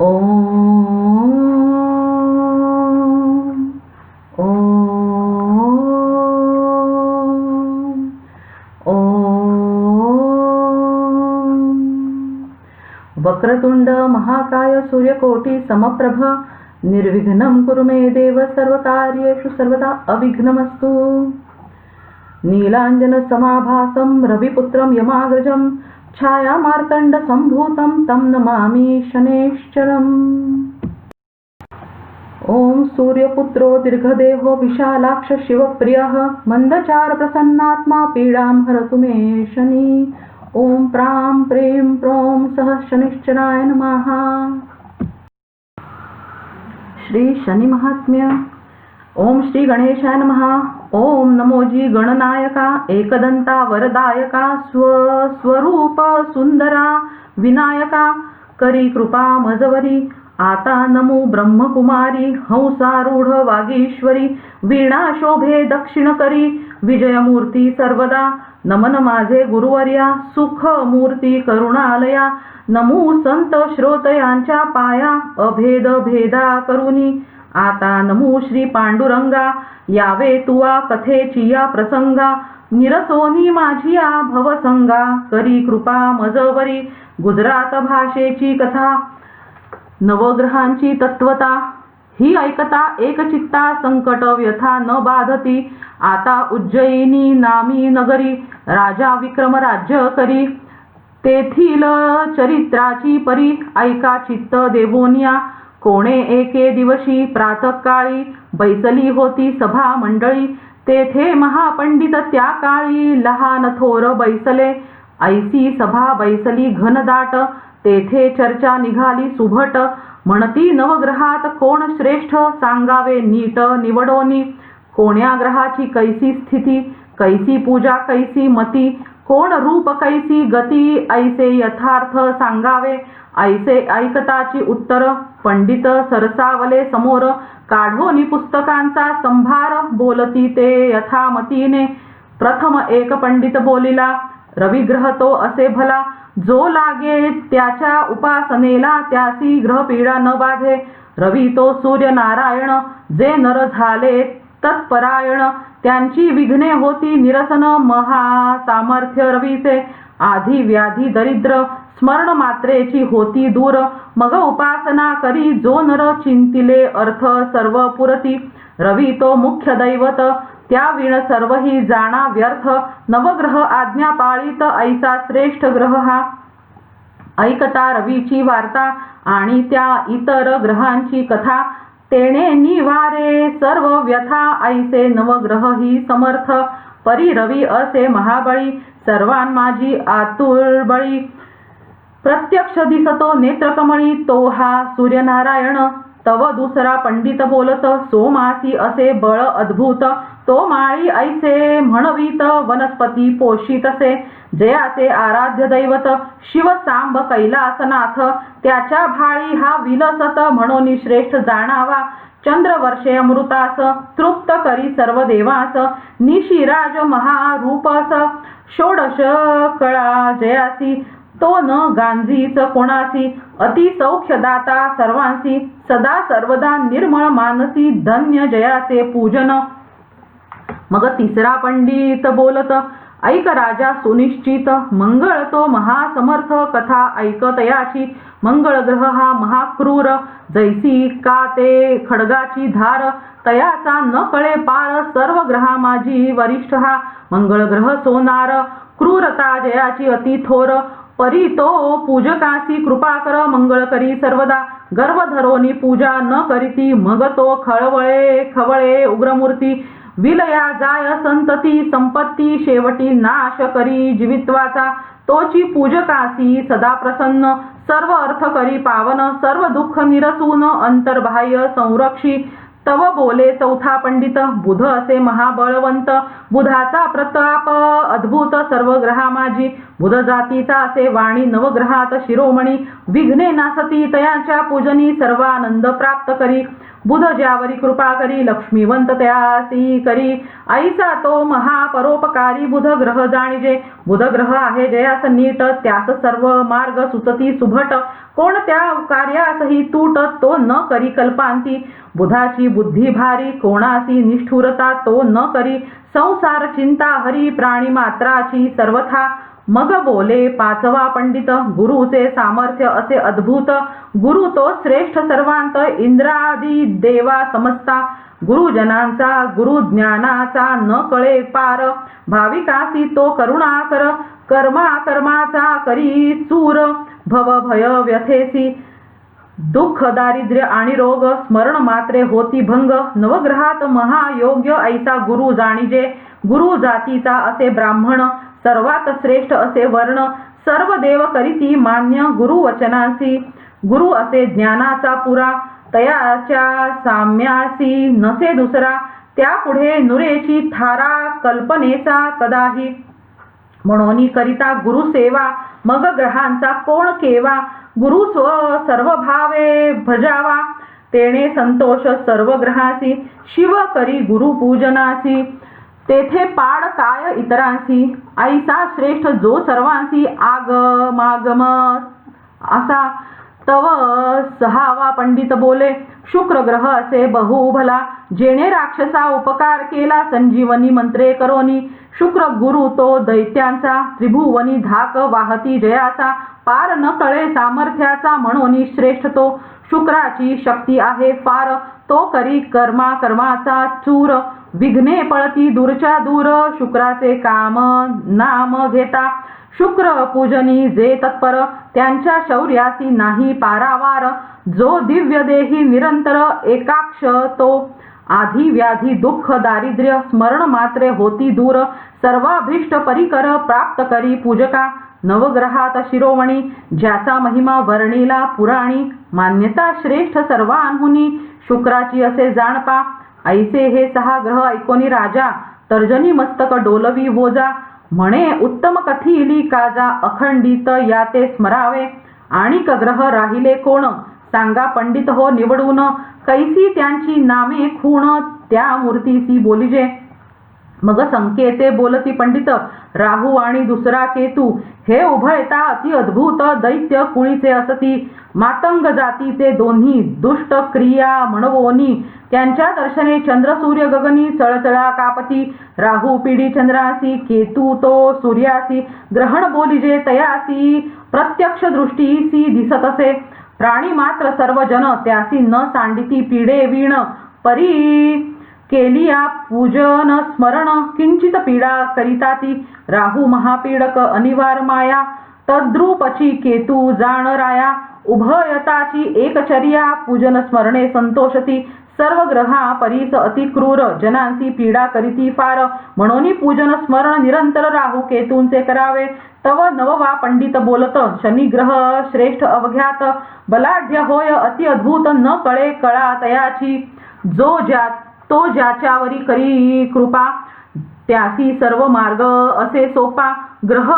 ओम ओम ओम. वक्रतुंड महाकाय सूर्यकोटी समप्रभ निर्विघ्नं कुरु मे देव सर्वकार्येषु सर्वदा अविघ्नमस्तु. नीलांजनसमाभासं रविपुत्रं यमाग्रजं छायामार्तण्डसम्भूतं तं नमामि शनैश्चरम्. ओम सूर्यपुत्रो दीर्घदेहो विशालाक्ष शिवप्रियः मन्दचारप्रसन्नात्मा पीडां हरतु मे शनि. ओम प्रां प्रीं प्रों सः शनिश्चराय नमः. श्री शनि महात्म्य. ओम श्री गणेशाय नमः. ओम नमोजी गणनायका एकदंता वरदायका स्वरूप सुंदरा विनायका करी कृपा मजवरी. आता नमो ब्रह्मकुमारी हंसारूढ वागीश्वरी वीणा शोभे दक्षिण करी विजयमूर्ती सर्वदा. नमन माझे गुरुवर्या सुख मूर्ती करुणालया. नमो संत श्रोतयांच्या पाया अभेद भेदा करुनी. आता नमो श्री पांडुरंगा यावे तुवा कथेची या प्रसंगा. निरसोनी माझिया भवसंगा करी कृपा मजवरी. गुजरात भाषेची कथा नवग्रहांची तत्वता ही ऐकता एकचित्ता संकट व्यथा न बाधती. आता उज्जयिनी नामी नगरी राजा विक्रम राज्य करी. तेथील चरित्राची परी ऐका चित्त देवोनिया. कोणे एके दिवशी प्रातःकाळी बैसली होती सभा मंडळी. तेथे महापंडित त्या काळी लहान थोर बैसले. ऐसी सभा बैसली घनदाट तेथे चर्चा निघाली सुभट. म्हणती नवग्रहात कोण श्रेष्ठ सांगावे नीट निवडोनी. कोण्या ग्रहाची कैसी स्थिती कैसी पूजा कैसी मती. कोण रूप कैसी गती ऐसे यथार्थ सांगावे. ऐसे ऐकताची उत्तर पंडित सरसावले समोर. काढोनी पुस्तकांचा संभार बोलती ते यथामतीने. प्रथम एक पंडित बोलिला रविग्रह तो असे भला. जो लागे त्याच्या उपासनेला त्यासी ग्रहपीडा न बाधे. रवी तो सूर्य नारायण जे नर झाले तत्परायण. त्यांची विघ्ने होती निरसन महासामर्थ्य रवीचे. आधी व्याधी दरिद्र स्मरण मात्रेची होती दूर. मग उपासना करी जो नर चिंतिले अर्थ सर्व पुरती. रवी तो मुख्य दैवत त्या विण सर्वही जाणा व्यर्थ. नवग्रह आज्ञा पाळीत ऐसा श्रेष्ठ ग्रह हा. ऐकता रवीची वार्ता आणि त्या इतर ग्रहांची कथा. तेणे निवारे सर्व व्यथा ऐसे नवग्रह ही समर्थ. परी रवी असे महाबळी सर्वांमाजी आतुरबळी. प्रत्यक्ष दिसतो नेत्रकमळी तो हा सूर्यनारायण. तव दुसरा पंडित बोलत सोमासी असे बळ अद्भुत. तो माळी ऐसे म्हणवीत वनस्पती पोषितसे. जयाचे आराध्य दैवत शिव सांब कैलासनाथ. त्याच्या भाळी हा विलसत म्हणून श्रेष्ठ जाणावा. चंद्रवर्षे अमृतास तृप्त करी सर्व देवास. निशिराज महारूपस षोडश कळा जयासी. तो न गांजीच कोणासी अति सौख्यदाता सर्वांसी. सदा सर्वदा निर्मळ मानसी धन्य जयाचे पूजन. मग तिसरा पंडित बोलत ऐक राजा सुनिश्चित. मंगळ तो महासमर्थ कथा ऐकत याची. मंगळ ग्रह हा महाक्रूर जैसी का ते खडगाची धार. तयाचा न कळे पार सर्व ग्रहा माझी वरिष्ठ हा. मंगळ ग्रह सोनार क्रूरता जयाची अति थोर. परी तो पूजकासी कृपा कर मंगळ करी सर्वदा. गर्व धरोनी पूजा न करीती मग तो खवळे उग्रमूर्ती. विलया जाय संतती संपत्ती शेवटी नाश करी जीवित्वाचा. तोची पूजकासी सदा प्रसन्न सर्व अर्थ करी पावन. सर्व दुःख निरसून अंतर्बाह्य संरक्षी. तव बोले चौथा पंडित बुध असे महाबळवंत. बुधाचा प्रताप अद्भुत सर्व ग्रहा माझी. बुध जातीचा असे वाणी नवग्रहात शिरोमणी. विघ्ने नासती तयाच्या पूजनी सर्वानंद प्राप्त करी. बुध ज्यावरी कृपा करी लक्ष्मीवंत त्यासी करी. ऐसा तो महापरोपकारी बुध ग्रह जाणीजे. बुध ग्रह आहे जयास नीट त्यास सर्व मार्ग सुचती सुभट. कोणत्या कार्यासही तूट तो न करी कल्पांती. बुधाची बुद्धी भारी कोणासी निष्ठुरता तो न करी. संसार चिंता हरी प्राणी मात्राची सर्वथा. मग बोले पाचवा पंडित गुरुचे सामर्थ्य असे अद्भुत. गुरु तो श्रेष्ठ सर्वांत इंद्रादी देवा समजता. गुरुजनांचा गुरुज्ञानाचा न कळे पार. भाविकासी तो करुणाकर कर्माचा करी चूर. भव भय व्यथेसी दुःख दारिद्र्य आणि रोग स्मरण मात्रे होती भंग. नवग्रहात महायोग्य ऐसा गुरु जाणीजे. गुरु जातीचा असे ब्राह्मण सर्वात श्रेष्ठ असे वर्ण. सर्व देव करीती मान्य गुरु वचनासी. गुरु असे ज्ञानाचा पुरा तयाच्या साम्यासी नसे दुसरा. त्यापुढे नुरेची थारा कल्पनेचा कदाही. म्हणून करिता गुरु सेवा मग ग्रहांचा कोण केवा. गुरु सर्व भावे भजावा तेणे संतोष सर्व ग्रहासी. शिव करी गुरु पूजनासी तेथे पाड काय इतरांसी. ऐसा श्रेष्ठ जो सर्वांसी आगमागम असा. तव सहावा पंडित बोले शुक्र ग्रह असे बहु भला. जेणे राक्षसा उपकार केला संजीवनी मंत्रे करोनी. शुक्र गुरु तो दैत्यांचा त्रिभुवनी धाक वाहती जयाचा. पार न कळे सामर्थ्याचा म्हणून श्रेष्ठ तो. शुक्राची शक्ती आहे फार तो करी कर्माचा चूर. विघ्ने पळती दूरच्या दूर शुक्राचे काम नाम घेता. शुक्र पूजनी जे तत्पर त्यांच्या शौर्यासी नाही पारावार. जो दिव्य देही निरंतर एकाक्ष तो. आधी व्याधी दुःख दारिद्र्य स्मरण मात्रे होती दूर. सर्वाभीष्ट परिकर प्राप्त करी पूजका. नवग्रहात शिरोमणी ज्याचा महिमा वर्णिला पुराणी. मान्यता श्रेष्ठ सर्वांहुनी शुक्राची असे जाणपा. ऐसे हे सहा ग्रह ऐकोनी राजा तर्जनी मस्तक डोलवी वोजा. म्हणे उत्तम कथिली काजा अखंडित याते स्मरावे. आणिक ग्रह राहिले कोण सांगा पंडित हो निवडून. कैसी त्यांची नामे खूण त्या मूर्तीसी बोलिजे. मग संकेते बोलती पंडित राहू आणि दुसरा केतू. हे उभयता अति अद्भुत दैत्य कुळीचे असती. मातंग जातीचे दोन्ही दुष्ट क्रिया म्हणवोनी. त्यांच्या दर्शने चंद्र सूर्य गगनी चळचळा कापती. राहू पिढी चंद्रासी केतू तो सूर्यासी. ग्रहण बोलिजे तयासी प्रत्यक्ष दृष्टीसी दिसत असे. प्राणी मात्र सर्व जन त्यासी न सांडिती पीडे वीण. परी केलिया पूजन स्मरण किंचित पीडा करिता ती. राहू महापीडक अनिवार माया तद्रूपची केतू जाण राया. उभयताची एकचर्या पूजन स्मरणे संतोषती. सर्व ग्रहा परीस अति क्रूर जनांसी पीडा करीती फार. म्हणून पूजन स्मरण निरंतर राहू केतूंचे करावे. तव नववा पंडित बोलत शनी ग्रह श्रेष्ठ अवघ्यात. बलाढ्य होय अति अद्भुत न कळे कळा तयाची. तो ज्याच्यावरी करी कृपा त्यासी सर्व मार्ग असे सोपा. ग्रह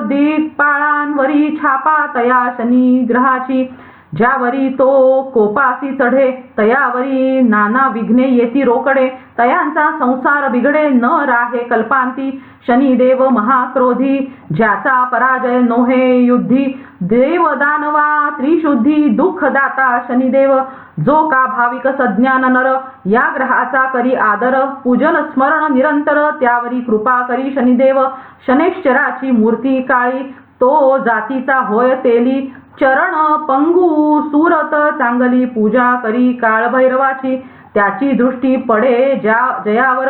दिक्पाळांवरी छापा तया शनी ग्रहाची. ज्यावरी तो कोपासी चढे तयावरी नाना विघ्ने येती रोकडे. तयांचा संसार बिघडे न राहे कल्पांती. शनिदेव महाक्रोधी ज्याचा पराजय नोहे युद्धी. देव दानवा त्रिशुद्धी दुःखदाता शनिदेव. जो का भाविक सज्ञान नर या ग्रहाचा करी आदर. पूजन स्मरण निरंतर त्यावरी कृपा करी शनिदेव. शनेश्चराची मूर्ती काळी तो जातीचा होय तेली. चरण पंगू सुरत चांगली पूजा करी काळभैरवाची. त्याची दृष्टी पडे जयावर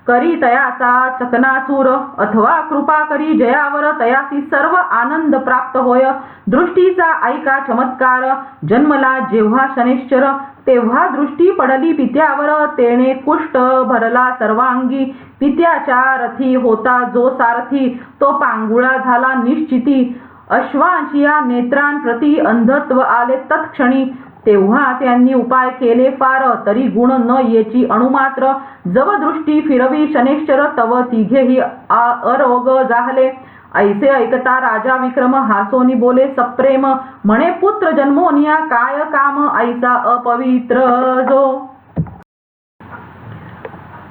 करी तयाचा चकनाचूर. अथवा कृपा करी जयावर तयासी सर्व आनंद प्राप्त होय. दृष्टीचा ऐका चमत्कार. जन्मला जेव्हा शनेश्चर तेव्हा दृष्टी पडली पित्यावर. तेणे कुष्ठ भरला सर्वांगी. पित्याच्या रथी होता जो सारथी तो पांगुळा झाला निश्चिती. अश्वांच्या नेत्रांप्रती अंधत्व आले तत्क्षणी. तेव्हा त्यांनी उपाय केले फार तरी गुण न येची अणुमात्र. जव दृष्टी फिरवी शनेश्चर तव तिघेही अरोग जाहले. ऐसे ऐकता राजा विक्रम हासोनी बोले सप्रेम. म्हणे पुत्र जन्मोनिया काय काम ऐसा अपवित्र जो.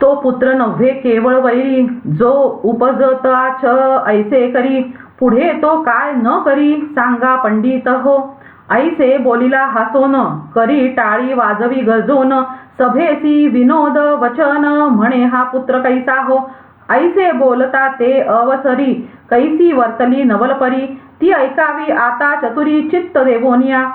तो पुत्र नव्हे केवळ वैरी, जो उपजताच ऐसे करी, पुढे तो काय न करी, सांगा पंडित हो. ऐसे बोलिला हसोन, करी टाळी वाजवी गरजोन, सभेसी विनोद वचन, म्हणे हा पुत्र कैसा हो. ऐसे बोलता ते अवसरी, कैसी वर्तली नवलपरी, ती ऐकावी आता चतुरी चित्त देवोनिया.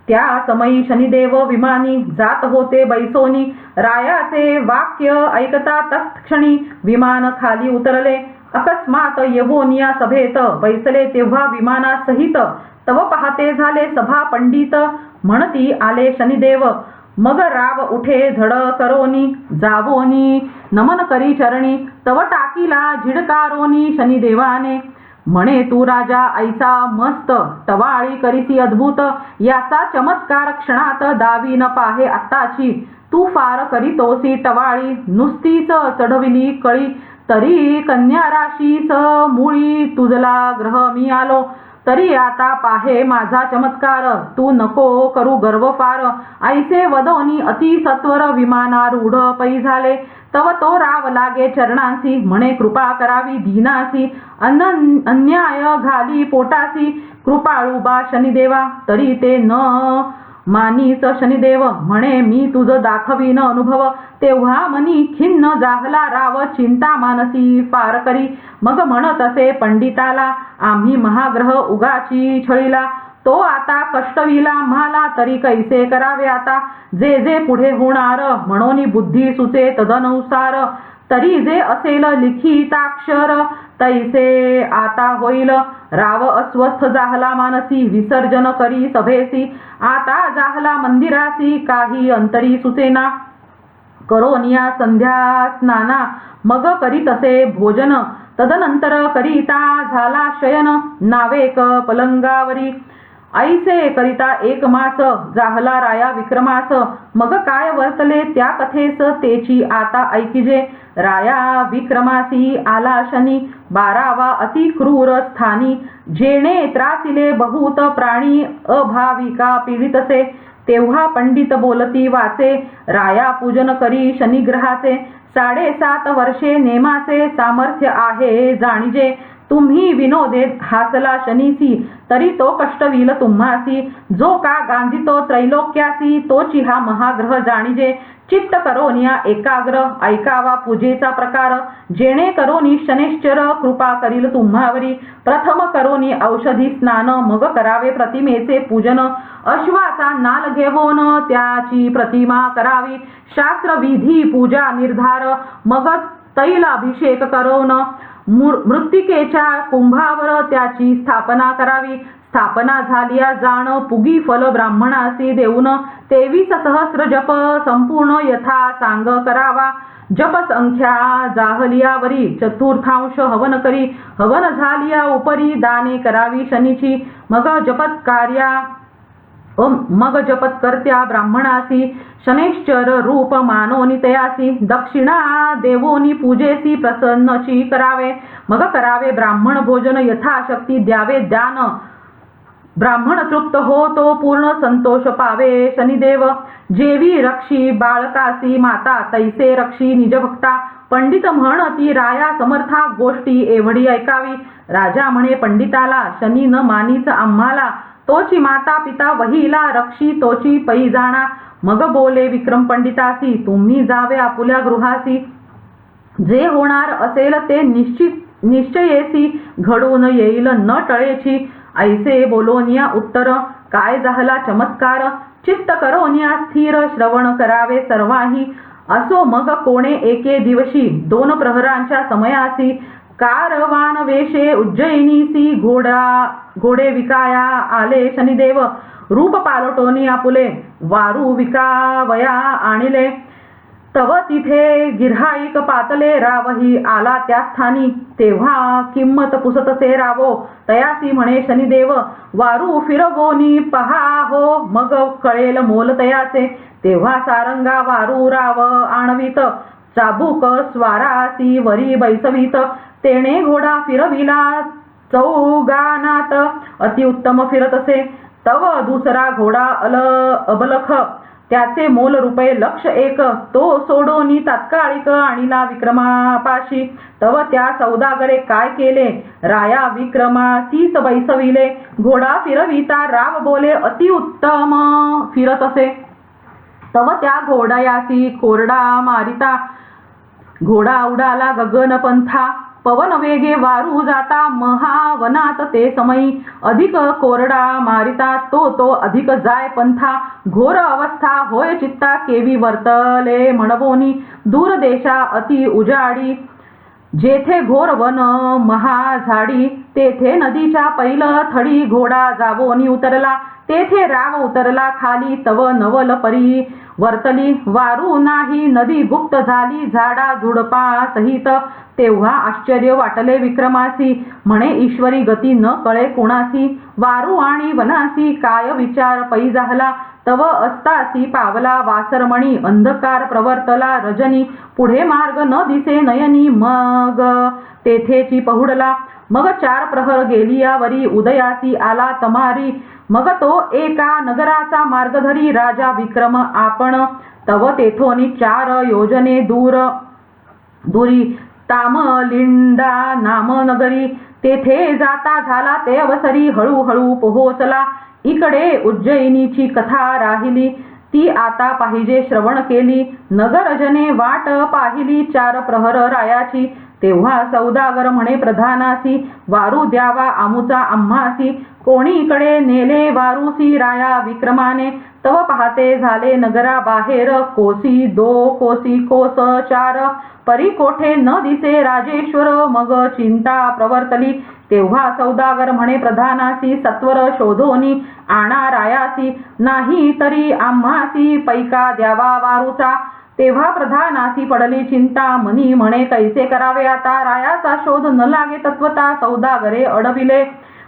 त्या समयी शनिदेव विमानी, जात होते बैसोनी, रायाचे वाक्य ऐकता तत्क्षणी विमान खाली उतरले. अकस्मात येवोनिया सभेत बैसले, तेव्हा विमानासहित तव पाहते झाले सभा पंडित, म्हणती आले शनिदेव. मग राव उठे झड करोनी, जावोनी नमन करी चरणी, तव टाकीला झिडकारोनी शनिदेवाने. म्हणे तू राजा ऐसा मस्त, टवाळी करीसी अद्भुत, याचा चमत्कार क्षणात दावी न पाहे आत्ताची. तू फार करीतोसी टवाळी, नुसतीच चढविली कळी, तरी कन्या राशीस मुळी तुझला ग्रह मी आलो. तरी आता पाहे माझा चमत्कार, तू नको करू गर्व फार. ऐसे वदोनी अति सत्वर विमानारूढ पै झाले, तव तो राव लागे चरणांसी, म्हणे कृपा करावी दीनासी, अन्याय घाली पोटासी, कृपाळू बा शनिदेवा. तरी ते न मानीच शनिदेव, म्हणे मी तुझ दाखवीन अनुभव. तेव्हा मनी खिन्न जाहला राव, चिंता मानसी फार करी. मग म्हणत असे पंडिताला, आम्ही महाग्रह उगाची छळीला, तो आता कष्टविला म्हाला, तरी कैसे करावे आता. जे जे पुढे होणार म्हणून बुद्धी सुचे तदनुसार, तरी जे असेल लिखिताक्षर तैसे आता होईल. राव अस्वस्थ जाहला मानसी, विसर्जन करी सभेसी, आता जाहला मंदिरासी, काही अंतरी सुचेना. करोनिया संध्या स्नाना, मग करीत असे भोजन, तदनंतर करिता झाला शयन नावेक पलंगावरी. ऐसे करिता एक मास जाहला राया विक्रमास, मग काय वर्तले त्या कथेस तेची आता ऐकिजे. राया विक्रमासी आला शनी, 12वा अति क्रूर स्थानी, जेणे त्रासिले बहुत प्राणी, अभाविका पीडितसे. तेव्हा पंडित बोलती वाचे, राया पूजन करी शनिग्रहाचे, 7.5 वर्षे नेमाचे सामर्थ्य आहे जाणीजे. तुम्ही विनोदे हासला शनीसी, तरी तो कष्टविल तुम्हासी, जो का गांजितो त्रैलोक्यासी, तोची हा महाग्रह जाणीजे. चित्त करोनिया एकाग्र, ऐकावा पूजेचा प्रकार, जेणे करोनी शनेश्चर कृपा करील तुम्हावरी. प्रथम करोनी औषधी स्नान, मग करावे प्रतिमेचे पूजन, अश्वाचा नाल घेऊन त्याची प्रतिमा करावी. शास्त्र विधी पूजा निर्धार, मग तैलाभिषेक करून मृत्तिकेच्या कुंभावर त्याची स्थापना करावी. स्थापना झालिया जाण, पुगी फल ब्राह्मणासी देऊन, 23 सहस्र जप संपूर्ण यथा सांग करावा. जप संख्या जाहलियावरी, चतुर्थांश हवन करी, हवन झालिया उपरी दाने करावी शनीची. मग जपत्कर्त्या ब्राह्मणासी, शनेश्चर रूप मानोनी तयासी, दक्षिणा देवोनी पूजेसी प्रसन्नची करावे. मग करावे ब्राह्मण भोजन, यथाशक्ती द्यावे दान, ब्राह्मण तृप्त हो तो पूर्ण संतोष पावे शनिदेव. जेवी रक्षी बाळकासी माता, तैसे रक्षी निजभक्ता. पंडित म्हणती राया समर्था, गोष्टी एवढी ऐकावी. राजा म्हणे पंडिताला, शनी न मानीच आम्हाला, तोची माता पिता वहिला रक्षी तोची पै जाणा. मग बोले विक्रम पंडितासी, तुम्ही जावे आपुल्या गृहासी, जे होणार असेल ते निश्चयेसी घडून येईल न टळेची. ऐसे बोलोनिया उत्तर, काय झाला चमत्कार, चित्त करोनिया स्थिर, श्रवण करावे सर्वाही. असो मग कोणे एके दिवशी, 2 प्रहरांच्या समयासी, कारवान वेशे उज्जयिनीसी, घोडे विकाया आले शनिदेव. रूप पालटोनी आपुले, वारू विकावया आणिले. तव तिथे गिर्हाईक पातले, रावही आला त्या स्थानी. तेव्हा किंमत पुसतसे रावो, तयासी म्हणे शनिदेव. वारू फिरवोनी पहा हो, मग कळेल मोल तयाचे. तेव्हा सारंगा वारू राव आणवीत, चाबूक स्वारासी वरी बैसवीत. तेणे घोडा फिरविला चौगानात, अतिउत्तम फिरत असे. तव दुसरा घोडा अबलख, त्याचे मोल रुपये 1,00,000 तो सोडोनी तात्कालिक आणिला विक्रमापाशी. तव त्या सौदागरे काय केले, राया विक्रमासीच बैसविले. घोडा फिरविता राव बोले अतिउत्तम फिरत असे. तव त्या घोड्यासी कोरडा मारिता घोडा उडाला गगनपंथा. पवन वेगे वारू जाता महावनात ते समयी. अधिक कोरडा मारिता तो अधिक जाय पंथा. घोर अवस्था होय चित्ता केवी वर्तले म्हणवोनी. दूर देशा अति उजाडी जेथे घोर वन महाझाडी. तेथे नदीच्या पैल थडी घोडा जावोनी उतरला. तेथे राव उतरला खाली. तव नवल परी वर्तली वारू नाही. नदी गुप्त झाली झाडा झुडपा सहित. तेव्हा आश्चर्य वाटले विक्रमासी. म्हणे ईश्वरी गती न कळे कुणासी. वारू आणि वनासी काय विचार पै झाला. तव अस्तासी पावला वासरमणी. अंधकार प्रवर्तला रजनी. पुढे मार्ग न दिसे नयनी. मग तेथेची पहुडला. मग 4 प्रहर गेलियावरी. उदयासी आला तमारी. मग तो एका नगराचा मार्ग धरी. राजा विक्रम आपण. तव तेथोनी 4 योजने दुरी तामलिंडा नाम नगरी. तेथे जाता झाला ते अवसरी. हळूहळू पोहोचला. इकडे उज्जैनीची कथा राहिली. ती आता पाहिजे श्रवण केली. नगरजने वाट पाहिली 4 प्रहर रायाची. तेव्हा सौदागर म्हणे प्रधानासी. वारू द्यावा आमुचा आम्हासी. कोणीकडे नेले वारूसी राया विक्रमाने. तव पाहते झाले नगरा बाहेर. कोसी 2 कोसी कोस 4 परी कोठे न दिसे राजेश्वर. मग चिंता प्रवर्तली. तेव्हा सौदागर म्हणे प्रधानासी. सत्वर शोधोनी आणा रायासी. नाही तरी आम्हासी पैका द्यावा वारूचा. तेव्हा प्रधानासी पडली चिंता मनी. म्हणे कैसे करावे आता. रायाचा शोध न लागे तत्वता. सौदागरे अडविले.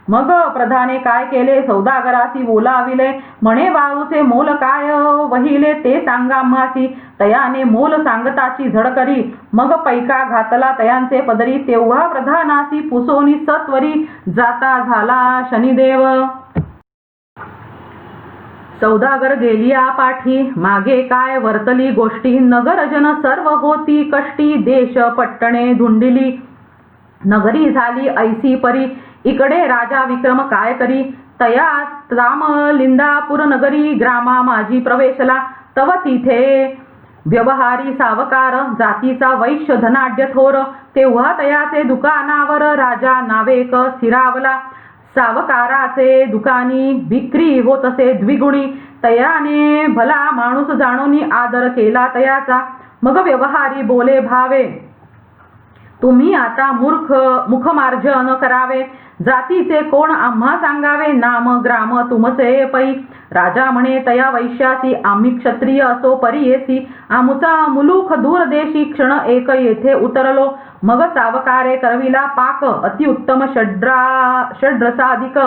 मग प्रधाने काय केले सौदागरासी बोलाविले. म्हणे वारूचे मोल काय वहिले ते सांगा आम्हासी. तयाने मोल सांगताची झडकरी. मग पैका घातला तयांचे पदरी. तेव्हा प्रधानासी पुसोनी सत्वरी. जाता झाला शनिदेव. सौदागर गेलिया पाठी. मागे काय वर्तली गोष्टी. नगरजन सर्व होती कष्टी. देश पट्टणे धुंडिली. नगरी झाली ऐसी परी. इकडे राजा विक्रम काय करी. तया तामलिंदापूर नगरी ग्रामा माझी प्रवेशला. तव तिथे व्यवहारी सावकार. जातीचा वैश्य धनाढ्य थोर. तेव्हा तयाचे दुकानावर राजा नावेक स्थिरावला. सावकाराचे दुकानी विक्री होत असे द्विगुणी. तयाने भला माणूस जाणून आदर केला तयाचा. मग व्यवहारी बोले भावे. तुम्ही आता मुखमार्जन करावे. जातीचे कोण आम्हा सांगावे. नाम ग्राम तुमचे पै. राजा म्हणे तया वैश्यासी. आम्ही क्षत्रिय असो परियेसी. आमुचा मुलूख दूर देशी. क्षण एक येथे उतरलो. मग सावकारे करविला पाक. अतिउत्तम षड्रसाधिक.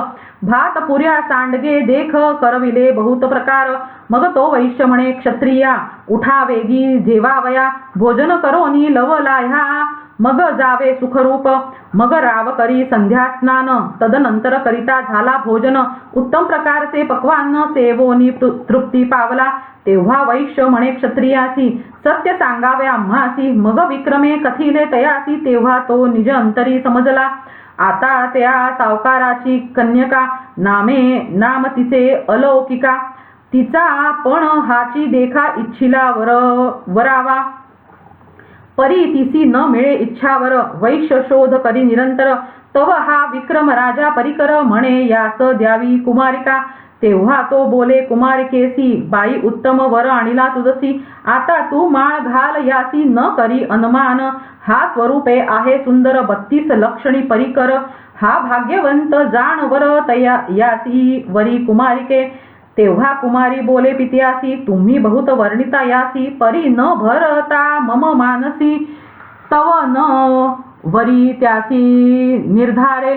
भात पुऱ्या सांडगे देख करविले बहुत प्रकार. मग तो वैश्य म्हणे क्षत्रिया उठा वेगी जेवावया. भोजन करोनी लवला ह्या. मग जावे सुखरूप. मग राव करी संध्या स्नान. तदनंतर करिता झाला भोजन. उत्तम प्रकारचे पक्वान्न सेवोनी तृप्ती पावला. तेव्हा वैश्य म्हणे क्षत्रियासी. सत्य सांगावे आम्हासी. मग विक्रमे कथिले तयासी. तेव्हा तो निज अंतरी समजला. आता त्या सावकाराची कन्यका. नाम तिचे अलौकिका. तिचा पण हाची देखा इच्छिला वरावा. परी तिसी न मिळे इच्छावर. वैश्य शोध करी निरंतर. तव हा विक्रम राजा परिकर. म्हणे यास द्यावी कुमारिका. तेव्हा तो बोले कुमारिकेसी. बाई उत्तम वर आणिला तुझसी. आता तू माळ घाल यासी न करी अनुमान. हा स्वरूपे आहे सुंदर 32 लक्षणी परिकर. हा भाग्यवंत जानवर तया यासी वरी कुमारिके. तेव्हा कुमारी बोले पित्यासी. तुम्ही बहुत वर्णिता यासी. परी न भरता मम मानसी. तव न वरी त्यासी निर्धारे.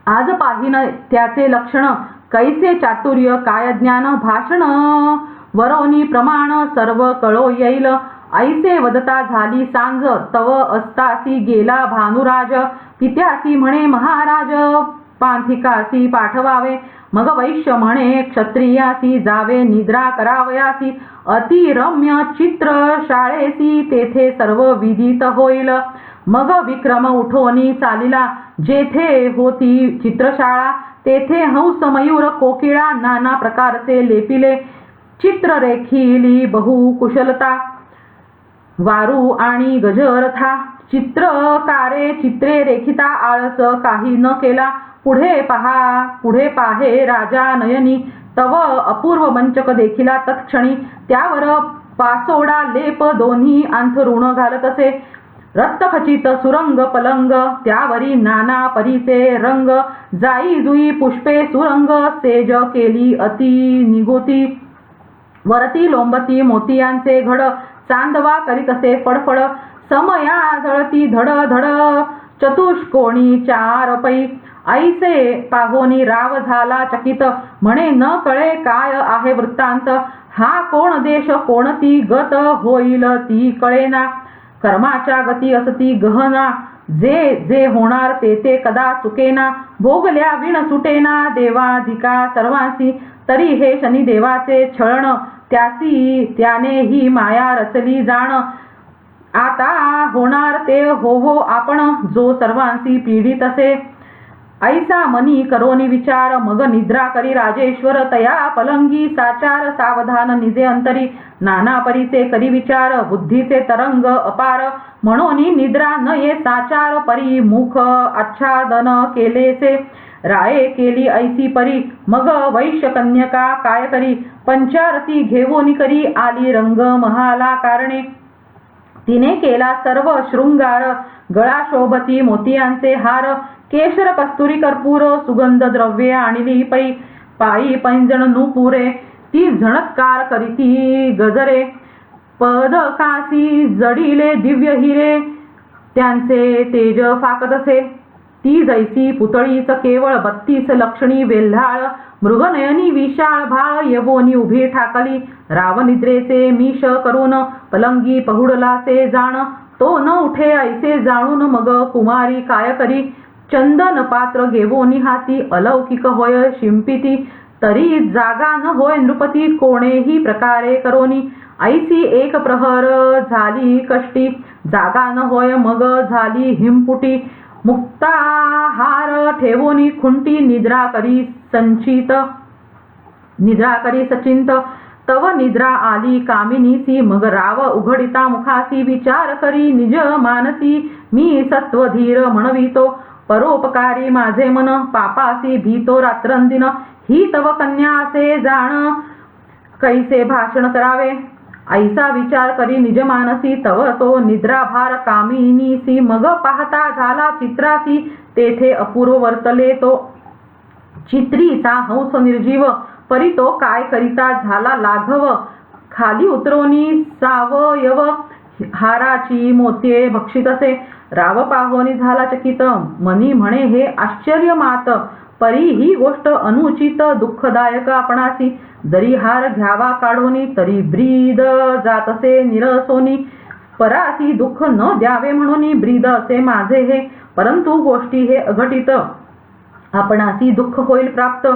आज पाहिन त्याचे लक्षण. कैसे चातुर्य काय ज्ञान. भाषण वरोनी प्रमाण सर्व कळो येईल. ऐसे वदता झाली सांज. तव अस्तासी गेला भानुराज. पित्यासी म्हणे महाराज. पांथिकासी पाठवावे. मग वैश्य म्हणे क्षत्रियासी जावे निद्रा करावयासी. अतिरम्य चित्र शाळेसी तेथे सर्व विदित होईल. मग विक्रम उठोनी चालिला जेथे होती चित्रशाळा. तेथे हंस मयूर कोकिळा नाना प्रकारचे लेपिले. चित्र रेखिली बहु कुशलता वारू आणि गजरथा. चित्रकारे चित्रे रेखिता आळस काही न केला. पुढे पाहे राजा नयनी तव अपूर्व मंचक देखिला तत्क्षणी. त्यावर पासोडा लेप दोन्ही अंथरुण घालत असे. रक्तखचित सुरंग पलंग त्यावरी नाना परीचे रंग. जाई जुई पुष्पे सुरंग सेज केली अति निगोती. वरती लोंबती मोतियांचे घड चांदवा करीत असे फडफड. समया जळती धड धड चतुष्कोणी चार पै. ऐसे पाहोनी राव झाला चकित म्हणे न कळे काय आहे वृत्तांत. हा कोण देश कोणती गत होईल ती कळेना. कर्माच्या गती असती गहना जे जे होणार ते ते कदा चुकेना. भोगल्या विण सुटेना देवाधिका सर्वांसी. तरी हे शनिदेवाचे छळण त्याने ही माया रचली जाण. आता होणार ते होवो आपण जो सर्वांसी पीडित असे. ऐसा मनी करोनी विचार मग निद्रा करी राजेश्वर तया पलंगी. साचार सावधान निजे अंतरी नाना परीचे करी विचार. बुद्धीचे तरंग अपार म्हणून निद्रा न ये साचार. परी मुख आच्छादन केलेसे राये केली ऐसी परी. मग वैश्य कन्यका काय करी पंचारती घेवोनी करी. आली रंग महाला कारणे तिने केला सर्व शृंगार. गळा शोभती मोतियांचे हार. केशर कस्तुरी कर्पूर सुगंध द्रव्ये आणली पै. पायी पैंजण नुपुरे ती झणत्कार करीती गजरे. पदकासी जडिले दिव्य हिरे त्यांचे तेज फाकतसे. ती जैसी पुतळीच केवळ 32 लक्षणी वेल्हाळ. मृगनयनी विशाळ भाळ यवोनी उभी ठाकली. रावनिद्रेचे मीश करून पलंगी पहुडलासे जाण. तो न उठे ऐसे जाणून मग कुमारी काय करी. चंदन पात्र घेवोनी हाती अलौकिक होय शिंपिती. तरी जागा न होय नृपती कोणेही प्रकारे करोनी. ऐसी एक प्रहर झाली कष्टी जागा न होय मग झाली हिमपुटी. मुक्ताहार ठेवोनी खुंटी निद्रा करी सचिंत. तव निद्रा आली कामिनीसी मग राव उघडिता मुखासी. विचार करी निज मानसी मी सत्वधीर म्हणवितो. परोपकारी माझे मन पापासी भीतो रात्रंदिन. ही तव कन्या असे जाण कैसे भाषण करावे. ऐसा विचार करी निज मानसी तव तो निद्राभार कामिनीसी. मग पाहता झाला चित्रासी तेथे अपूर्व वर्तले तो. चित्रीचा हंस निर्जीव परी तो काय करिता झाला लाघव. खाली उतरोनी सावयव हाराची मोत्ये भक्षित असे. राव पाहोनी झाला चकित मनी म्हणे हे आश्चर्य मात. परी ही गोष्ट अनुचित दुःखदायक आपणासी. जरी हार घ्यावा काढोनी तरी ब्रीद जात असे निरसोनी. परासी दुःख न द्यावे म्हणून ब्रीद असे माझे हे. परंतु गोष्टी हे अघटित आपणासी दुःख होईल प्राप्त.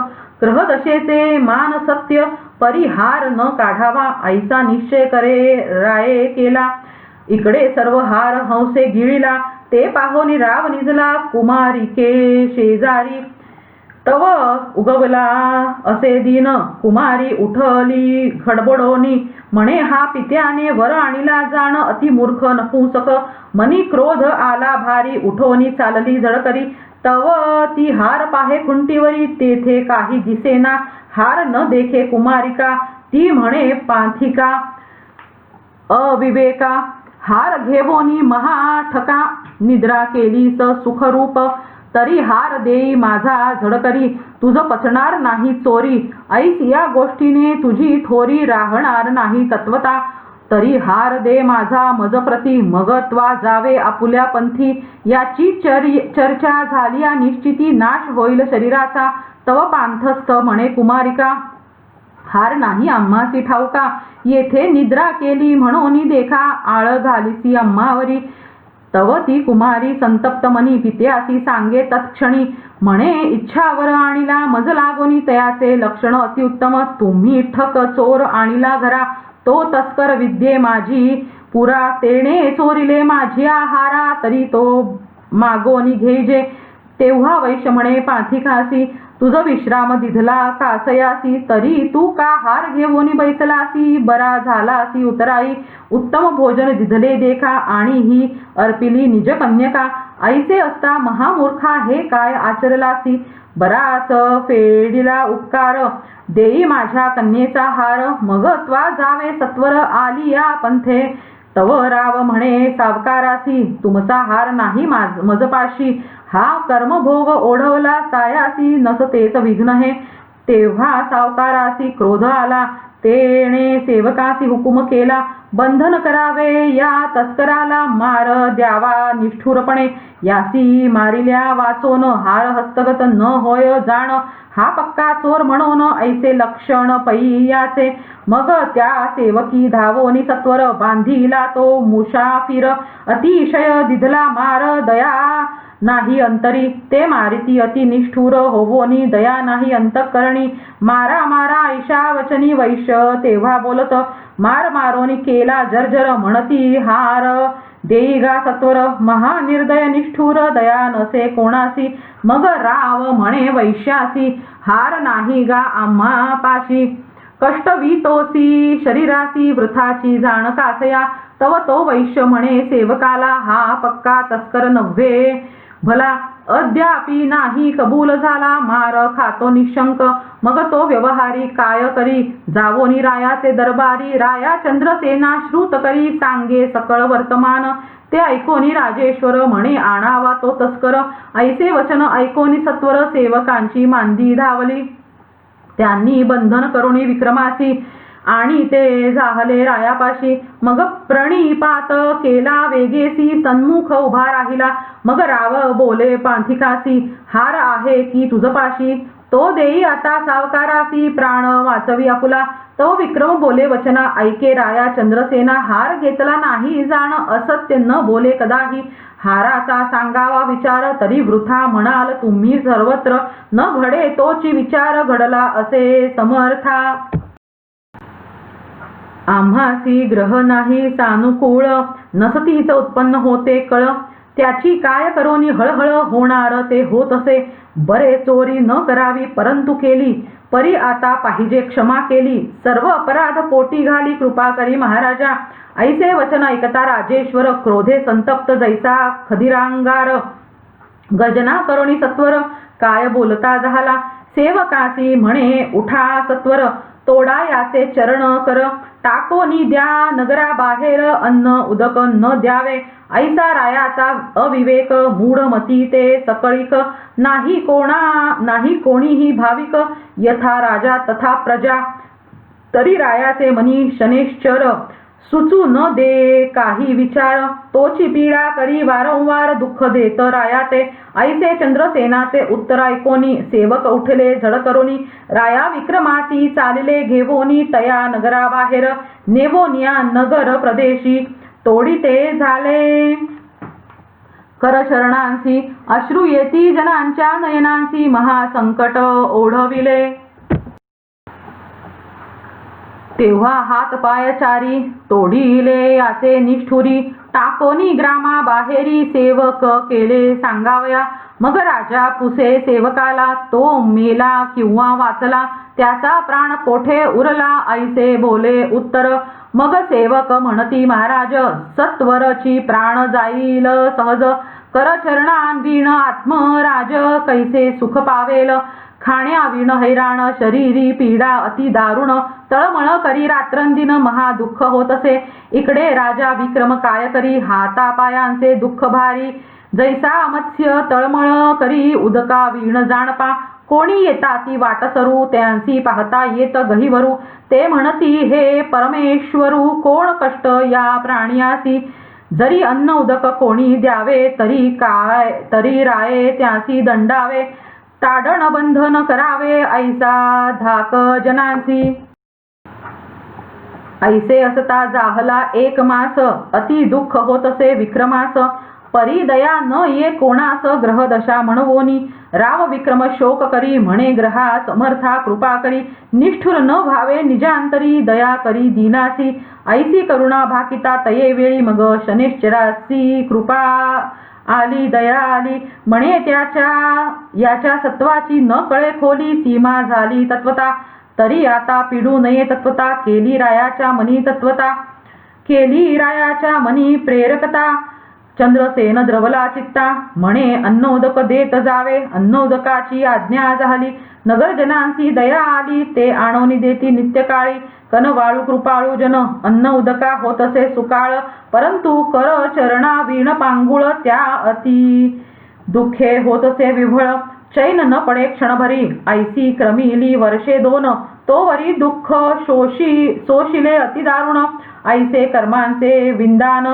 ग्रहदशेचे मान सत्य परी हार न काढावा ऐसा निश्चय करे राये केला. इकडे सर्व हार हंसे गिळिला ते पाहोनी राव निजला कुमारिके शेजारी. तव उगवला असे दिन कुमारी उठली खडबडोनी. म्हणे हा पित्याने वर आणिला जाण अति मूर्ख नपुंसक. मनी क्रोध आला भारी उठोनी चालली जळकरी. तव ती हार पाहे खुंटीवरी तेथे काही दिसेना. हार न देखे कुमारिका ती म्हणे पांथिका अविवेका. हार घेवोनी महाठका निद्रा केलीस सुखरूप. तरी हार देई माझा झडकरी तुझ पचणार नाही चोरी. ऐस या गोष्टीने तुझी थोरी राहणार नाही तत्वता. तरी हार दे माझा मजप्रती मग त्वा जावे आपुल्या पंथी. याची चर्चा झाली निश्चिती नाश होईल शरीराचा. तव पांथस्थ म्हणे कुमारिका हार नाही आम्हासी ठाऊका. येथे निद्रा केली म्हणून देखा आळ घालिसी आम्हावरी. तव ती कुमारी संतप्त मनी पित्यासी सांगे तत्क्षणी म्हणे इच्छावर आणिला मज लागोनी तयाचे लक्षण अतिउत्तम तुम्ही ठक चोर आणिला घरा तो तस्कर विद्ये माझी पुरा तेणे चोरिले माझी आहारा तरी तो मागोनी घेजे तेव्हा वैश्य म्हणे पांथिकासी तुझ विश्राम दिधला कासयासी तरी तू का हार घेऊनी बैसलासी बरा झालासी उतराई उत्तम भोजन दिधले देखा आणि ही अर्पिली निज कन्यका ऐसे असता महामूर्खा हे काय आचरलासी बराच फेडिला उपकार देई माझ्या कन्येचा हार मग त्वा जावे सत्वर आली या पंथे तव राव म्हणे सावकारासी तुमचा हार नाही मजपाशी हा कर्मभोग ओढवला सायासी नसतेच विघ्न हे तेव्हा सावकारासी क्रोध आला तेणे सेवकासी हुकुम केला बंधन करावे या तस्कराला मार द्यावा निष्ठुरपणे यासी मारिल्या वाचोन हार हस्तगत न होय जाण हा पक्का चोर म्हणून ऐसे लक्षण पै याचे मग त्या सेवकी धावोनी सत्वर बांधिला तो मुसाफिर अतिशय दिधला मार दया नाही अंतरी ते मारिती अति निष्ठुर होवोनी दया नाही अंतःकरणी मारा मारा ऐशा वचनी वैश्य तेव्हा बोलत मार मारोनी केला जर्जर म्हणती हार देई गा सत्वर महानिर्दय निष्ठुर दया नसे कोणासी मग राव म्हणे वैश्यासी हार नाही गा आम्हा पाशी कष्ट वितोसी शरीरासी वृथाची जाण कासया तव तो वैश्य म्हणे सेवकाला हा पक्का तस्कर नव्हे भला अद्यापि नाही कबूल झाला मार खातो निशंक मग तो व्यवहारी काय करी जावोनी रायाचे दरबारी राया चंद्रसेना श्रुत करी सांगे सकळ वर्तमान ते ऐकोनी राजेश्वर म्हणे आणावा तो तस्कर ऐसे वचन ऐकोनी सत्वर सेवकांची मांदी धावली त्यांनी बंधन करुणी विक्रमासी आणि ते जाहले रायापाशी मग प्रणिपात केला वेगेसी सन्मुख उभा राहिला मग राव बोले पांथिकासी हार आहे की तुझपाशी तो देई आता सावकारासी प्राण वाचवी आपुला तो विक्रम बोले वचना ऐके राया चंद्रसेना हार घेतला नाही जाण असत्य न बोले कदाही हाराचा सांगावा विचार तरी वृथा म्हणाल तुम्ही सर्वत्र न घडे तोची विचार घडला असे समर्था आम्हासी ग्रह नाही सानुकूळ नसतीच उत्पन्न होते कळ त्याची काय करोनी हळहळ होणार ते होत असे बरे चोरी न करावी परंतु केली परी आता पाहिजे क्षमा केली सर्व अपराध पोटी घाली कृपा करी महाराजा ऐसे वचन ऐकता राजेश्वर क्रोधे संतप्त जैसा खदिरांगार गजना करोनी सत्वर काय बोलता झाला सेवकासी म्हणे उठा सत्वर तोडा याचे चरण कर टाकोनी द्या नगरा बाहेर अन्न उदक न द्यावे ऐसा रायाचा अविवेक मूढमती ते सकळिक नाही कोणीही भाविक यथा राजा तथा प्रजा तरी रायाचे मनी शनेश्चर सुचू न दे काही विचार तोची पीडा करी वारंवार दुःख देत राया ते ऐसे चंद्रसेनाचे उत्तर ऐकोनी सेवक उठले झड करोनी राया विक्रमासी चालले घेवोनी तया नगराबाहेर नेवोनिया नगर प्रदेशी तोडी ते झाले करचरणांसी अश्रू येती जनांच्या नयनांसी महासंकट ओढविले तेव्हा हात पाय चारी तोडिले याचे निष्ठुरी टाकोनी ग्रामा बाहेरी सेवक केले सांगावया मग राजा पुसे सेवकाला तो मेला किंवा वाचला त्याचा प्राण कोठे उरला ऐसे बोले उत्तर मग सेवक म्हणती महाराज सत्वरची प्राण जाईल सहज करचरणांविण आत्मराज कैसे सुख पावेल खाण्याविण हैराण शरीरी पीडा अति दारुण तळमळ करी रात्रंदिन महादुःख होत असे इकडे राजा विक्रम काय करी हातापायांचे दुःख भारी जैसा मत्स्य तळमळ करी उदका विण जाणपा कोणी येता ती वाट सरू त्यांसी पाहता येत गहिवरू ते म्हणती हे परमेश्वरू कोण कष्ट या प्राण्यासी जरी अन्न उदक कोणी द्यावे तरी राये त्यासी दंडावे ताडण बंधन करावे ऐसा धाक जनांसी ऐसे असता जाहला एक मास अति दुःख होत असे विक्रमास परी दया न ये कोणास ग्रह दशा म्हणवोनी राव विक्रम शोक करी म्हणे ग्रहा समर्था कृपा करी निष्ठुर न भावे निजांतरी दया करी दीनासी ऐसी करुणा भाकिता तये वेळी मग शनेश्चरासी कृपा आली दया आली म्हणे याच्या सत्वाची न कळे खोली सीमा झाली तत्वता तरी आता पिडू नये तत्वता केली रायाच्या मनी प्रेरकता चंद्रसेन द्रवला चित्ता म्हणे अन्नोदक देत जावे अन्नोदकाची आज्ञा झाली नगरजनांची दया आली ते आणोनी देती नित्यकाळी कनवाळू कृपाळू जन अन्न उदका होतसे सुकाळ परंतु कर चरणा वीण पांगुळ त्या अति दुःखे होतसे विभळ चैन न पडे क्षणभरी ऐसी क्रमिली वर्षे दोन तोवरी दुःख सोशिले अतिदारुण ऐसे कर्मांचे विधान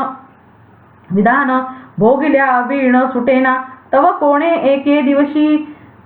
भोगिल्या वीण सुटेना तव कोणे एके दिवशी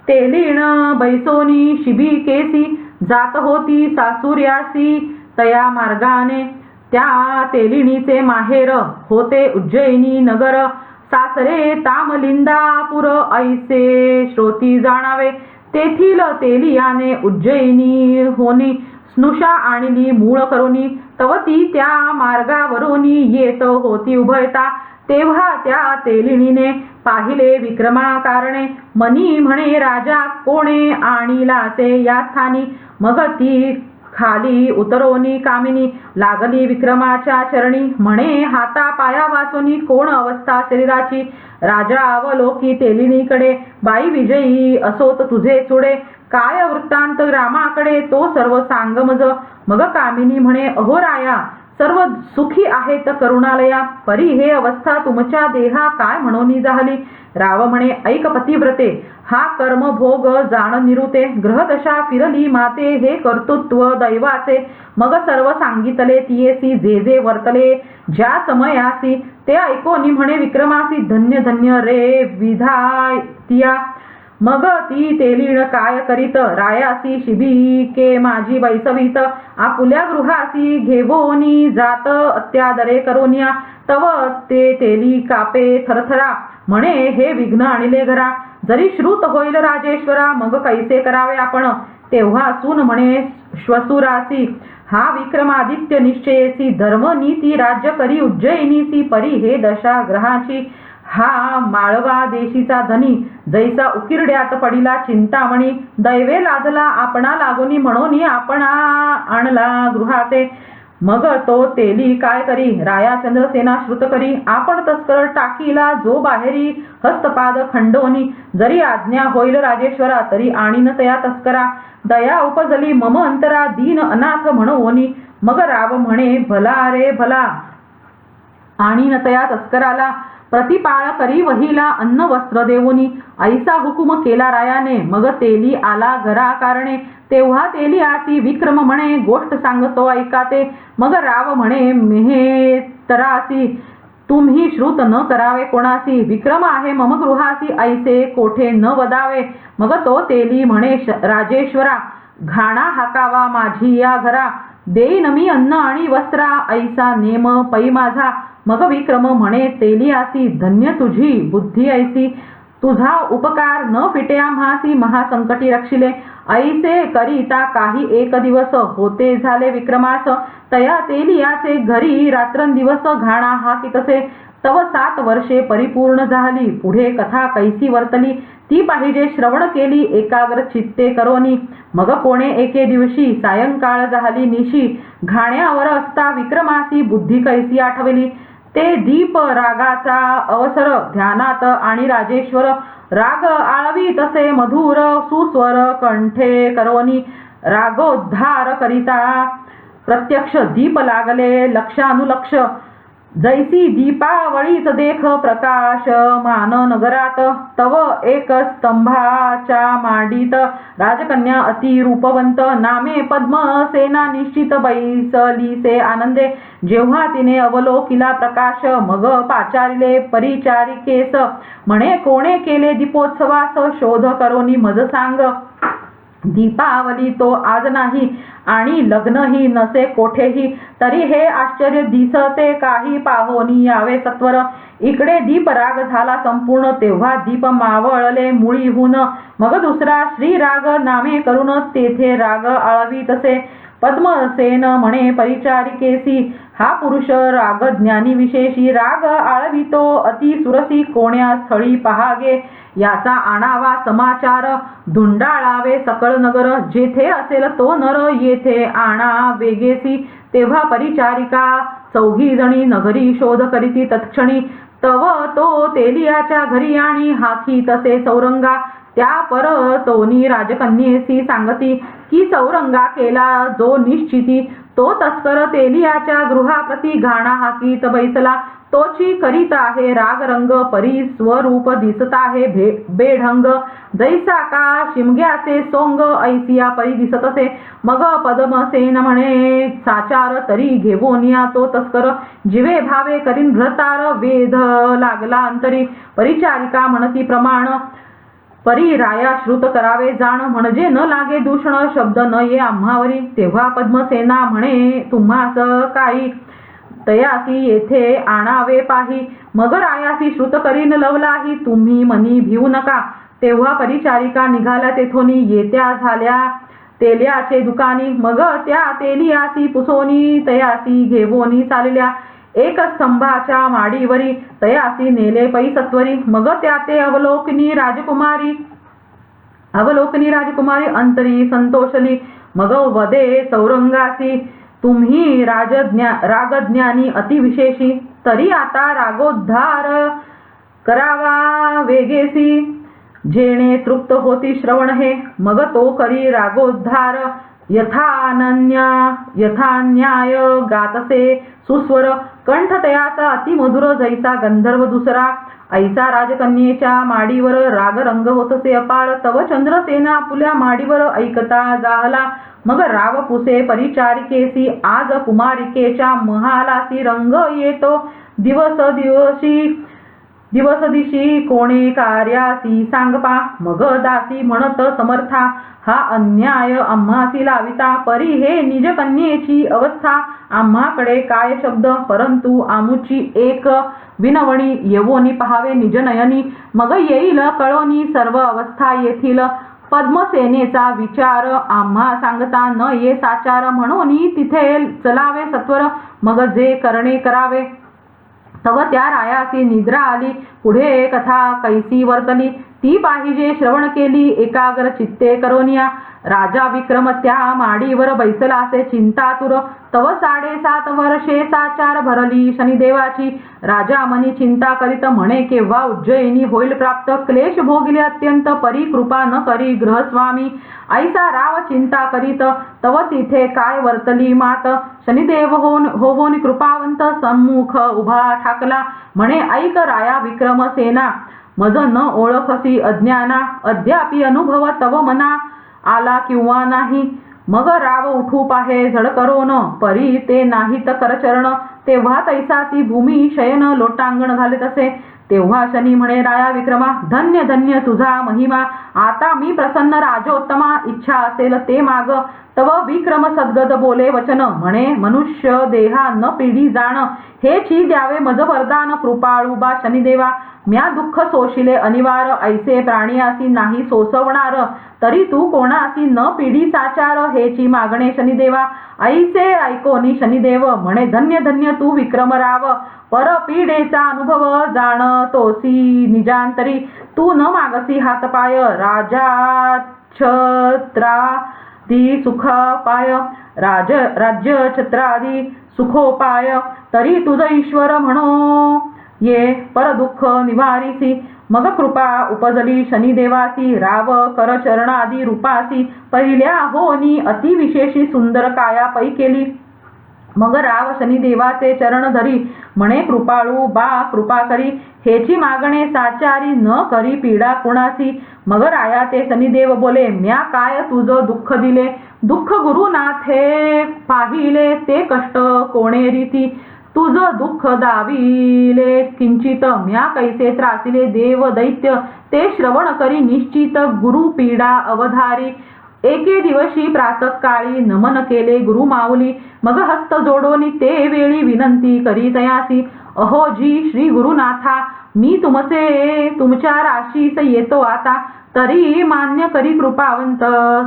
तेलीण बैसोनी शिबी केसी जात होती सासुर्यासी तया मार्गाने त्या तेलिणीचे माहेर होते उज्जैनी नगर सासरे तामलिंदापूर ऐसे श्रोती जाणावे तेथील तेलियाने उज्जैनी होनी स्नुषा आणली मूळ करुनी तव ती त्या मार्गावरुनी येत होती उभयता तेव्हा त्या तेलिणीने पाहिले विक्रमा कारणे मनी म्हणे राजा कोणे आणिलासे या स्थानी मग ती खाली उतरोनी कामिनी लागली विक्रमाच्या चरणी म्हणे हाता पाया वाचोनी कोण अवस्था शरीराची राजा अवलोकी तेलिणीकडे बाई विजयी असोत तुझे चुडे काय वृत्तांत रामाकडे तो सर्व सांग मग कामिनी म्हणे अहो राया सर्व सुखी आहेत करुणालया परी हे अवस्था तुमच्या देहा काय म्हणून झाली राव म्हणे ऐक पतिव्रते हा कर्म भोग जाण निरुते ग्रहदशा फिरली माते हे कर्तृत्व दैवाचे मग सर्व सांगितले तियेसी जे जे वर्तले ज्या समयासी ते ऐकोनी म्हणे विक्रमासी धन्य धन्य रे विधातिया मग ती तेलीण काय करीत रायासी शिबिके माझी बैसवीत आपुल्या गृहासी घेवोनी जात अत्यादरे करोनिया तव ते तेली कापे थरथरा म्हणे हे विघ्न आणले घरा जरी श्रुत होईल राजेश्वरा मग कैसे करावे आपण तेव्हा सून म्हणे श्वसुरासी हा विक्रमादित्य निश्चयेसी धर्म नीती राज्य करी उज्जयिनीसी परी हे दशा ग्रहाची हा माळवा देशीचा धनी जैसा उकिरड्यात पडिला चिंतामणी दैवे लादला आपणा लागोनी म्हणून आपणा आणला गृहाते मग तो तेली काय करी राया चंद्रसेना श्रुत करी आपण तस्कर टाकीला जो बाहेरी हस्तपाद खंडोनी जरी आज्ञा होईल राजेश्वरा तरी आणीन तया तस्करा दया उपजली मम अंतरा दीन अनाथ म्हणोनी मग राव म्हणे भला रे भला आणीन तया तस्कराला प्रतिपाळ करी वहिला अन्न वस्त्र देवोनी ऐसा हुकुम केला रायाने मग तेली आला घरा कारणे तेव्हा तेली आसी विक्रम म्हणे गोष्ट सांगतो ऐकाते मग राव म्हणे मेहेतरासी तुम्ही श्रुत न करावे कोणासी विक्रम आहे मम गृहासी ऐसे कोठे न वदावे मग तो तेली म्हणे राजेश्वरा घाणा हाकावा माझी या घरा देईन मी अन्न आणि वस्त्रा ऐसा नेम पै माझा मग विक्रम म्हणे तेलियासी धन्य तुझी बुद्धी ऐसी तुझा उपकार न फिटे आम्हासी महासंकटी रक्षिले ऐसे करिता काही एक दिवस होते झाले विक्रमास तया तेलियाचे घरी रात्रंदिवस घाणा हाकितसे तव 7 वर्षे परिपूर्ण झाली पुढे कथा कैसी वर्तली ती पाहिजे श्रवण केली एकाग्र चित्ते करोनी मग कोणे एके दिवशी सायंकाळ झाली निशी घाण्यावर असता विक्रमासी बुद्धी कैसी आठवली ते दीप रागाचा अवसर ध्यानात आणि राजेश्वर राग आळवी तसे मधुर सुस्वर कंठे करोनी रागोद्धार करिता प्रत्यक्ष दीप लागले लक्षानुलक्ष जैसी दीपावळीच देख प्रकाश मान नगरात तव एक स्तंभाच्या मांडीत राजकन्या अति रूपवंत नामे पद्मसेना निश्चित बैसलीसे आनंदे जेव्हा तिने अवलोकिला प्रकाश मग पाचारिले परिचारिकेस म्हणे कोणे केले दीपोत्सवास शोध करोनी मज सांग दीपावली तो आज नाही आणि लग्नही नसे कोठेही, तरी हे आश्चर्य दिसते काही पाहोनी यावे सत्वर. इकडे दीपराग झाला संपूर्ण, तेव्हा दीप मावळले मुळीहून. मग दुसरा श्रीराग नामे करून तेथे राग आळवी तसे. पद्मसेन म्हणे परिचारिकेसी, हा पुरुष रागज्ञानी विशेषी. राग आळवितो अति सुरसी, कोण्या स्थळी पहागे याचा आणावा समाचार. धुंडाळावे सकळ नगर, जेथे असेल तो नर येथे आणा वेगेसी. तेव्हा परिचारिका चौघी जणी नगरी शोध करीती तत्क्षणी. तव तो तेलियाच्या घरी आणि हाकी तसे चौरंगा. त्या परतोनी राजकन्येसी सांगती, की चौरंगा केला जो निश्चिती. तो तस्कर तेलियाच्या गृहाप्रती घाणा हाकीत बैसला. तोची करीत आहे रागरंग, परी स्वरूप दिसत आहे बेढंग. जैसा का शिमग्याचे सोंग, ऐसिया परी दिसत असे. मग पद्मसेन म्हणे साचार, तरी घेऊन या तो तस्कर. जिवे भावे करीन भ्रतार, वेध लागला अंतरी. परिचारिका म्हणती प्रमाण, परी राया श्रुत करावे जाण. म्हणजे न लागे दूषण, शब्द न ये आम्हावरी. तेव्हा पद्मसेना म्हणे तुम्हास काही, तयासी येथे आणावे पाही. मग रायासी श्रुत करीन लवलाही, तुम्ही मनी भिवू नका. तेव्हा परिचारिका निघाल्या तेथोनी, येत्या झाल्या तेल्याचे दुकानी. मग त्या तेलियासी पुसोनी तयासी घेवोनी चालल्या. एक स्तंभाच्या माडीवरी तयासी नेले पै सत्वरी. मग त्या ते अवलोकनी राजकुमारी अंतरी संतोषली. मग वदे चौरंगासी, तुम्ही रागज्ञानी अतिविशेषी. तरी आता रागोद्धार करावा वेगेसी. जेणे तृप्त होती श्रवण हे, मग तो करी रागोद्धार. यथान्याय गातसे सुस्वर, कंठ तयाचा अतिमधुर जैसा गंधर्व दुसरा. ऐसा राजकन्येच्या माडीवर रागरंग होतसे अपार. तव चंद्रसेना आपुल्या माडीवर ऐकता जाहला. मग राव पुसे परिचारिकेसी, आज कुमारिकेच्या महालासी रंग येतो. दिवस दिशी कोणे कार्यासी सांगपा. मग दासी म्हणत समर्था, हा अन्याय आम्हासी लाविता. परी हे निज कन्येची अवस्था, आम्हाकडे काय शब्द. परंतु आमुची एक विनवणी, येवोनी पहावे निजनयनी. मग येईल कळोनी सर्व अवस्था येथील. पद्मसेनेचा विचार आम्हा सांगता न ये साचार. म्हणून तिथे चलावे सत्वर, मग जे करणे करावे. तव त्या रायासी निद्रा आली. पुढे कथा कैसी वर्तली ती पाहिजे श्रवण केली एकाग्र चित्ते करोनिया. राजा विक्रम त्या माडीवर बैसला असे चिंतातुर. तव 7.5 वर्षे साचार भरली शनिदेवाची. राजा मनी चिंता करीत म्हणे, केव्हा उज्जयिनी होईल प्राप्त. क्लेश भोगले अत्यंत, परी कृपा न करी गृहस्वामी. ऐसा राव चिंता करीत, तव तिथे काय वर्तली मात. शनिदेव होऊन कृपावंत सम्मुख उभा ठाकला. म्हणे, ऐक राया विक्रम सेना, मज न ओळखसी अज्ञाना. अद्यापि अनुभव तव मना आला किंवा नाही. मग राव उठू पाहे झड करोन, परी ते नाहीत करचरण. तेव्हा तैसाची भूमी शयन लोटांगण घालीत असे. तेव्हा शनी म्हणे, राया विक्रमा, धन्य धन्य तुझा महिमा. आता मी प्रसन्न राजोत्तमा, इच्छा असेल ते माग. तव विक्रम सद्गद बोले वचन, म्हणे, मनुष्य देहा न पिढी जाण. हेची द्यावे मज वरदान कृपाळू बा शनिदेवा. म्या दुःख सोशिले अनिवार, ऐसे प्राणियासी नाही सोसवणार. तरी तू कोणासी न पिढी साचार, हेची मागणे शनिदेवा. ऐसे ऐकोनी शनिदेव म्हणे, धन्य धन्य तू विक्रमराव. परपीडेचा अनुभव जाणतोसी निजांतरी. तू न मागसी हातपाय, राज्य सुखपाय. राज्य छत्रादी सुखोपाय. तरी तुझ ईश्वर म्हणो ये परदुःख निवारिसी. मग कृपा उपजली शनिदेवासी. राव करचरणादी रूपासी. पहिल्या होनी अतिविशेषी सुंदर काया पै केली. मग राव शनिदेवाचे चरण धरी म्हणे, कृपाळू बा कृपा करी. हेची मागणे साचारी न करी पीडा कुणासी. मग राया ते शनिदेव बोले, म्या काय तुझ दुःख दिले. दुःख गुरुनाथे पाहिले ते कष्ट कोणे रीती. तुझ दुःख दाविले किंचित, म्या कैसे त्रासिले देव दैत्य. ते श्रवण करी निश्चित गुरु पीडा अवधारी. एके दिवशी प्रातःकाळी नमन केले गुरु माऊली, मग हस्त जोडोनी ते वेळी विनंती करी तयासी. अहो जी श्री गुरुनाथा, मी तुमच्या राशीस येतो आता, तरी मान्य करी कृपावंत.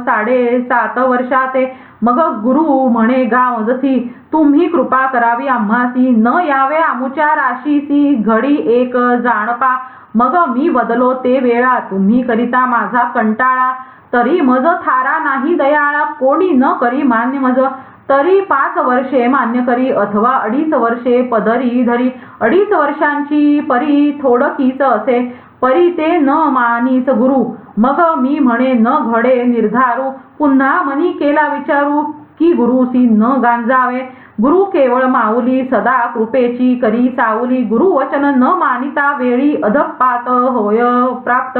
7.5 वर्षाते मग गुरु म्हणे गाव जसी, तुम्ही कृपा करावी आम्हासी. न यावे आमुच्या राशीसी, घडी एक जाणपा. मग मी बदलो ते वेळा, तुम्ही करिता माझा कंटाळा. तरी मज थारा नाही दयाळा, कोणी न करी मान्य मज. तरी 5 वर्षे मान्य करी, अथवा 2.5 वर्षे पदरी धरी. 2.5 वर्षांची परी थोडकीच असे, परी ते न मानीच गुरु. मग मी म्हणे न घडे निर्धारू, पुन्हा मनी केला विचारू, की गुरुसी न गांजावे. गुरु केवळ माऊली, सदा कृपेची करी सावली. गुरु वचन न मानिता वेळी, अधपात होय प्राप्त.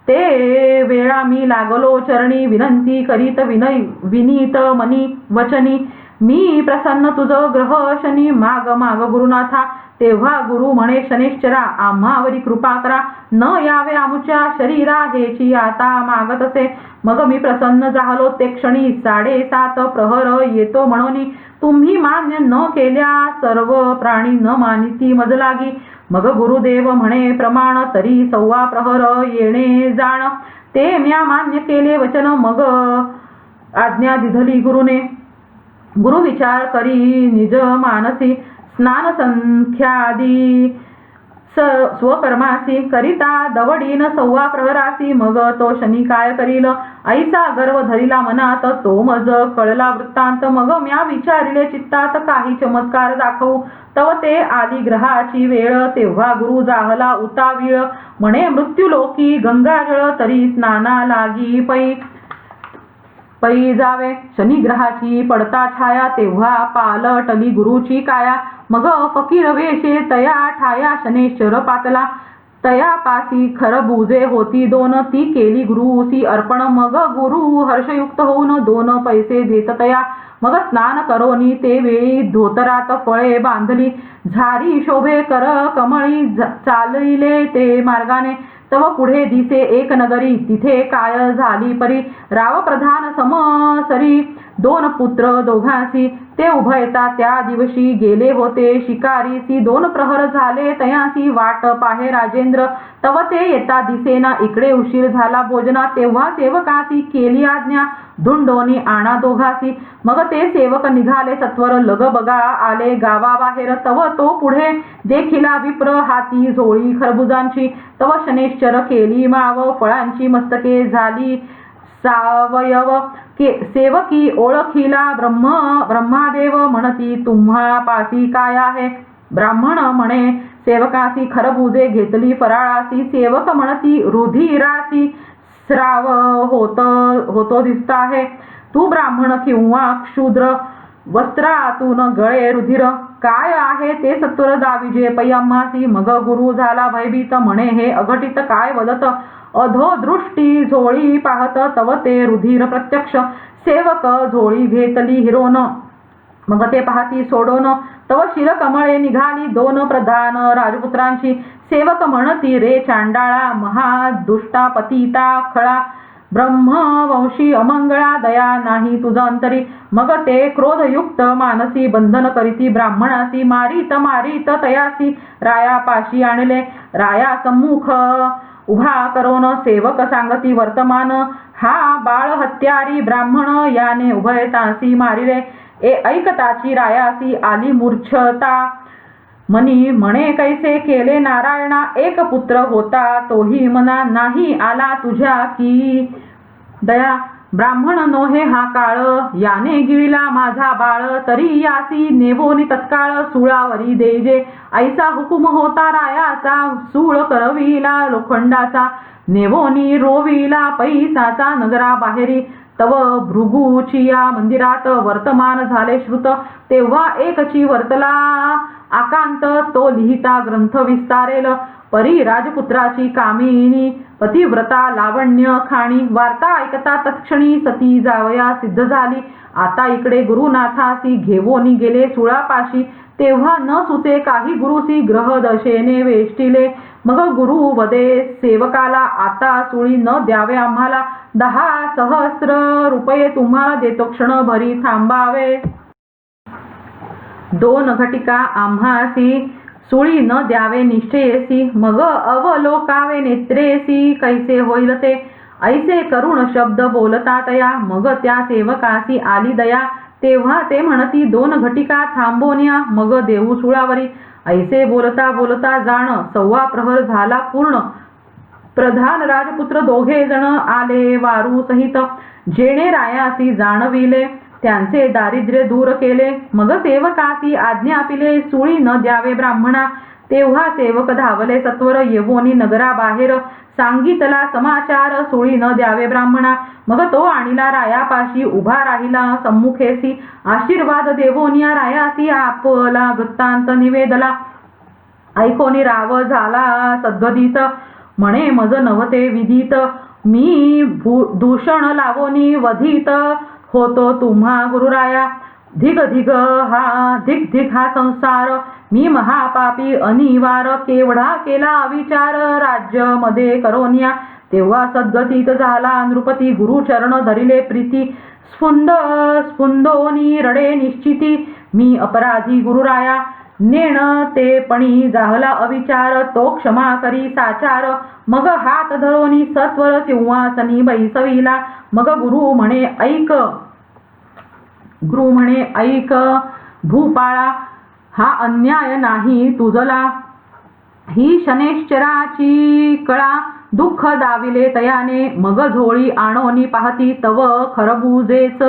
ते वेळा मी लागलो चरणी, विनंती करीत विनीत मनी वचनी. मी प्रसन्न तुझ ग्रह शनी, माग माग गुरुनाथा. तेव्हा गुरु म्हणे शनेश्चरा, आम्हावरी कृपा करा. न यावे आमुच्या शरीरा, हेची आता मागत असे. मग मी प्रसन्न झालो ते क्षणी, 7.5 प्रहर येतो म्हणून. तुम्ही मान्य न केल्या, सर्व प्राणी न मानिती मज लागी. मग गुरुदेव म्हणे प्रमाण, तरी 1.25 प्रहर येणे जाण. ते म्या मान्य केले वचन, मग आज्ञा दिधली गुरुने. गुरु विचार करी निज मानसी, स्नान संख्यादी स्वकर्मासी. करिता दवडीन 1.25 प्रहरासी, मग तो शनी काय करील. ऐसा गर्व धरिला मनात, तो मज कळला वृत्तांत. मग म्या विचारिले चित्तात, काही चमत्कार दाखवू. तव ते आली ग्रहाची वेळ, तेव्हा गुरु जाहला उतावीळ. म्हणे मृत्यूलोकी गंगाजळ, तरी स्नाना लागी पै जावे. शनिग्रहाची पडता छाया, तेव्हा पालटली गुरुची काया. मग फकीर वेशे तया ठाया, शनेश्वर पातला. तया पासी खरबुजे होती 2, ती केली गुरुसी अर्पण. मग गुरु हर्षयुक्त होऊन 2 पैसे देत तया. मग स्नान करोनी ते वेळी, धोतरात फळे बांधली. झारी शोभे कर कमळी, चालिले ते मार्गाने. तव पुढे दिसे एक नगरी, तिथे काय झाली परी. राव प्रधान समसरी, 2 पुत्र दोघांसी. ते उभयता त्या दिवशी गेले होते शिकारीसी. 2 प्रहर झाले तयासी, वाट पाहे राजेंद्र. तव ते येता दिसेना, इकडे उशीर झाला भोजना. तेव्हा सेवकासी केली आज्ञा, धुंडोनी आणा दोघासी. मग ते सेवक निघाले सत्वर, लगबगा आले गावाबाहेर. तव तो पुढे देखिला विप्र, हाती झोळी खरबुजांची. तव शनेश्चर केली माव, फळांची मस्तके झाली सावयव. सेवकी ओळखिला ब्रह्मादेव, म्हणती तुम्हा पासी काय आहे. ब्राह्मण म्हणे सेवकासी, खरबुजे घेतली फराळासी. सेवक म्हणती रुधिरासी, स्राव होतो दिसत आहे. तू ब्राह्मण किंवा क्षुद्र, वस्त्रातून गळे रुधिर. काय आहे ते सत्वर दाविजे पै आम्हासी. मग गुरु झाला भयभीत, म्हणे हे अघटित काय वदत. अधोदृष्टी झोळी पाहत, तव ते रुधिर प्रत्यक्ष. सेवक झोळी घेतली हिरोन, मग ते पाहती सोडोन. तव शिरकमळे निघाली 2 प्रधान राजपुत्रांची. सेवक म्हणती रे चांडाळा, महादुष्टा पतिता खळा. ब्रह्मवंशी अमंगळा, दया नाही तुझ अंतरी. मग ते क्रोधयुक्त मानसी, बंधन करीती ब्राह्मणासी. मारीत तयासी रायापाशी आणले. राया सम्मुख उभा करोन, सेवक सांगती वर्तमान. हा बाळ हत्यारी ब्राह्मण, याने उभयतासी मारिले. ऐकताची रायासी आली मूर्छता. मनी म्हणे कैसे केले नारायणा. एक पुत्र होता तोही मना, नाही आला तुझ्या की दया. ब्राह्मण नोहे हा काळ, याने गिळला माझा बाळ. तरी यासी नेवोनी तत्काळ, सुळावरी देजे. ऐसा हुकुम होता रायाचा, सूळ करविला लोखंडाचा. नेवोनी रोविला पैसाचा नगरा बाहेरी. तव भृगुचिया मंदिरात वर्तमान झाले श्रुत. तेव्हा एकची वर्तला आकांत, तो लिहिता ग्रंथ विस्तारेल. परी राजपुत्राची कामिनी, पतिव्रता लावण्य खाणी. वार्ता ऐकता तत्क्षणी सती जावया सिद्ध झाली. आता इकडे गुरुनाथासी घेवोनी गेले सुळापाशी. तेव्हा न सुचे काही गुरुसी ग्रह दशेने वेष्टिले. मग गुरु वदे सेवकाला, आता सुळी न द्यावे आम्हाला, 10,000 रुपये तुम्हाला देतो क्षणभरी थांबावे. 2 घटिका आम्हासी सुळी न द्यावे निश्चयेसी. मग अवलोकावे नेत्रेसी, कैसे होईल ते. ऐसे करुण शब्द बोलतात या. मग त्या सेवकासी आली दया. तेव्हा ते म्हणती 2 घटिका थांबोन्या, मग देऊ सुळावरी. ऐसे बोलता बोलता जाण 1.25 प्रहर झाला पूर्ण. प्रधान राजपुत्र 2 जण आले वारू सहित. जेणे रायासी जाणविले, त्यांचे दारिद्र्य दूर केले. मग सेवकासी आज्ञा पिले, सुळी न द्यावे ब्राह्मणा. तेव्हा सेवक धावले सत्वर येवोनी नगराबाहेर. सांगितला समाचार, सुळी न द्यावे ब्राह्मणा. मग तो आणिला रायापाशी उभा राहिला सम्मुखेसी. आशीर्वाद देवोनिया रायासी, आपला वृत्तांत निवेदला. ऐकोनी राव झाला सद्गदित, म्हणे मज नव्हते विदित. मी दूषण लावोनी वधित, होतो तुम्हा गुरुराया. धिग धिग हा संसार, मी महापापी अनिवार. केवढा केला विचार राज्य मध्ये करोनिया. तेव्हा सद्गतीत झाला नृपती, गुरुचरण धरिले प्रीती. स्फुंदोनी रडे निश्चिती, मी अपराधी गुरुराया. नेण ते पणी जाहला अविचार, तो क्षमा करी साचार. मग हात धरोनी सत्वर सिंहासनी बैसविला. मग गुरु म्हणे ऐक भूपाळा, हा अन्याय नाही तुझला. ही शनेश्चराची कळा, दुःख दाविले तयाने. मग झोळी आणोनी पाहती, तव खरबुजेच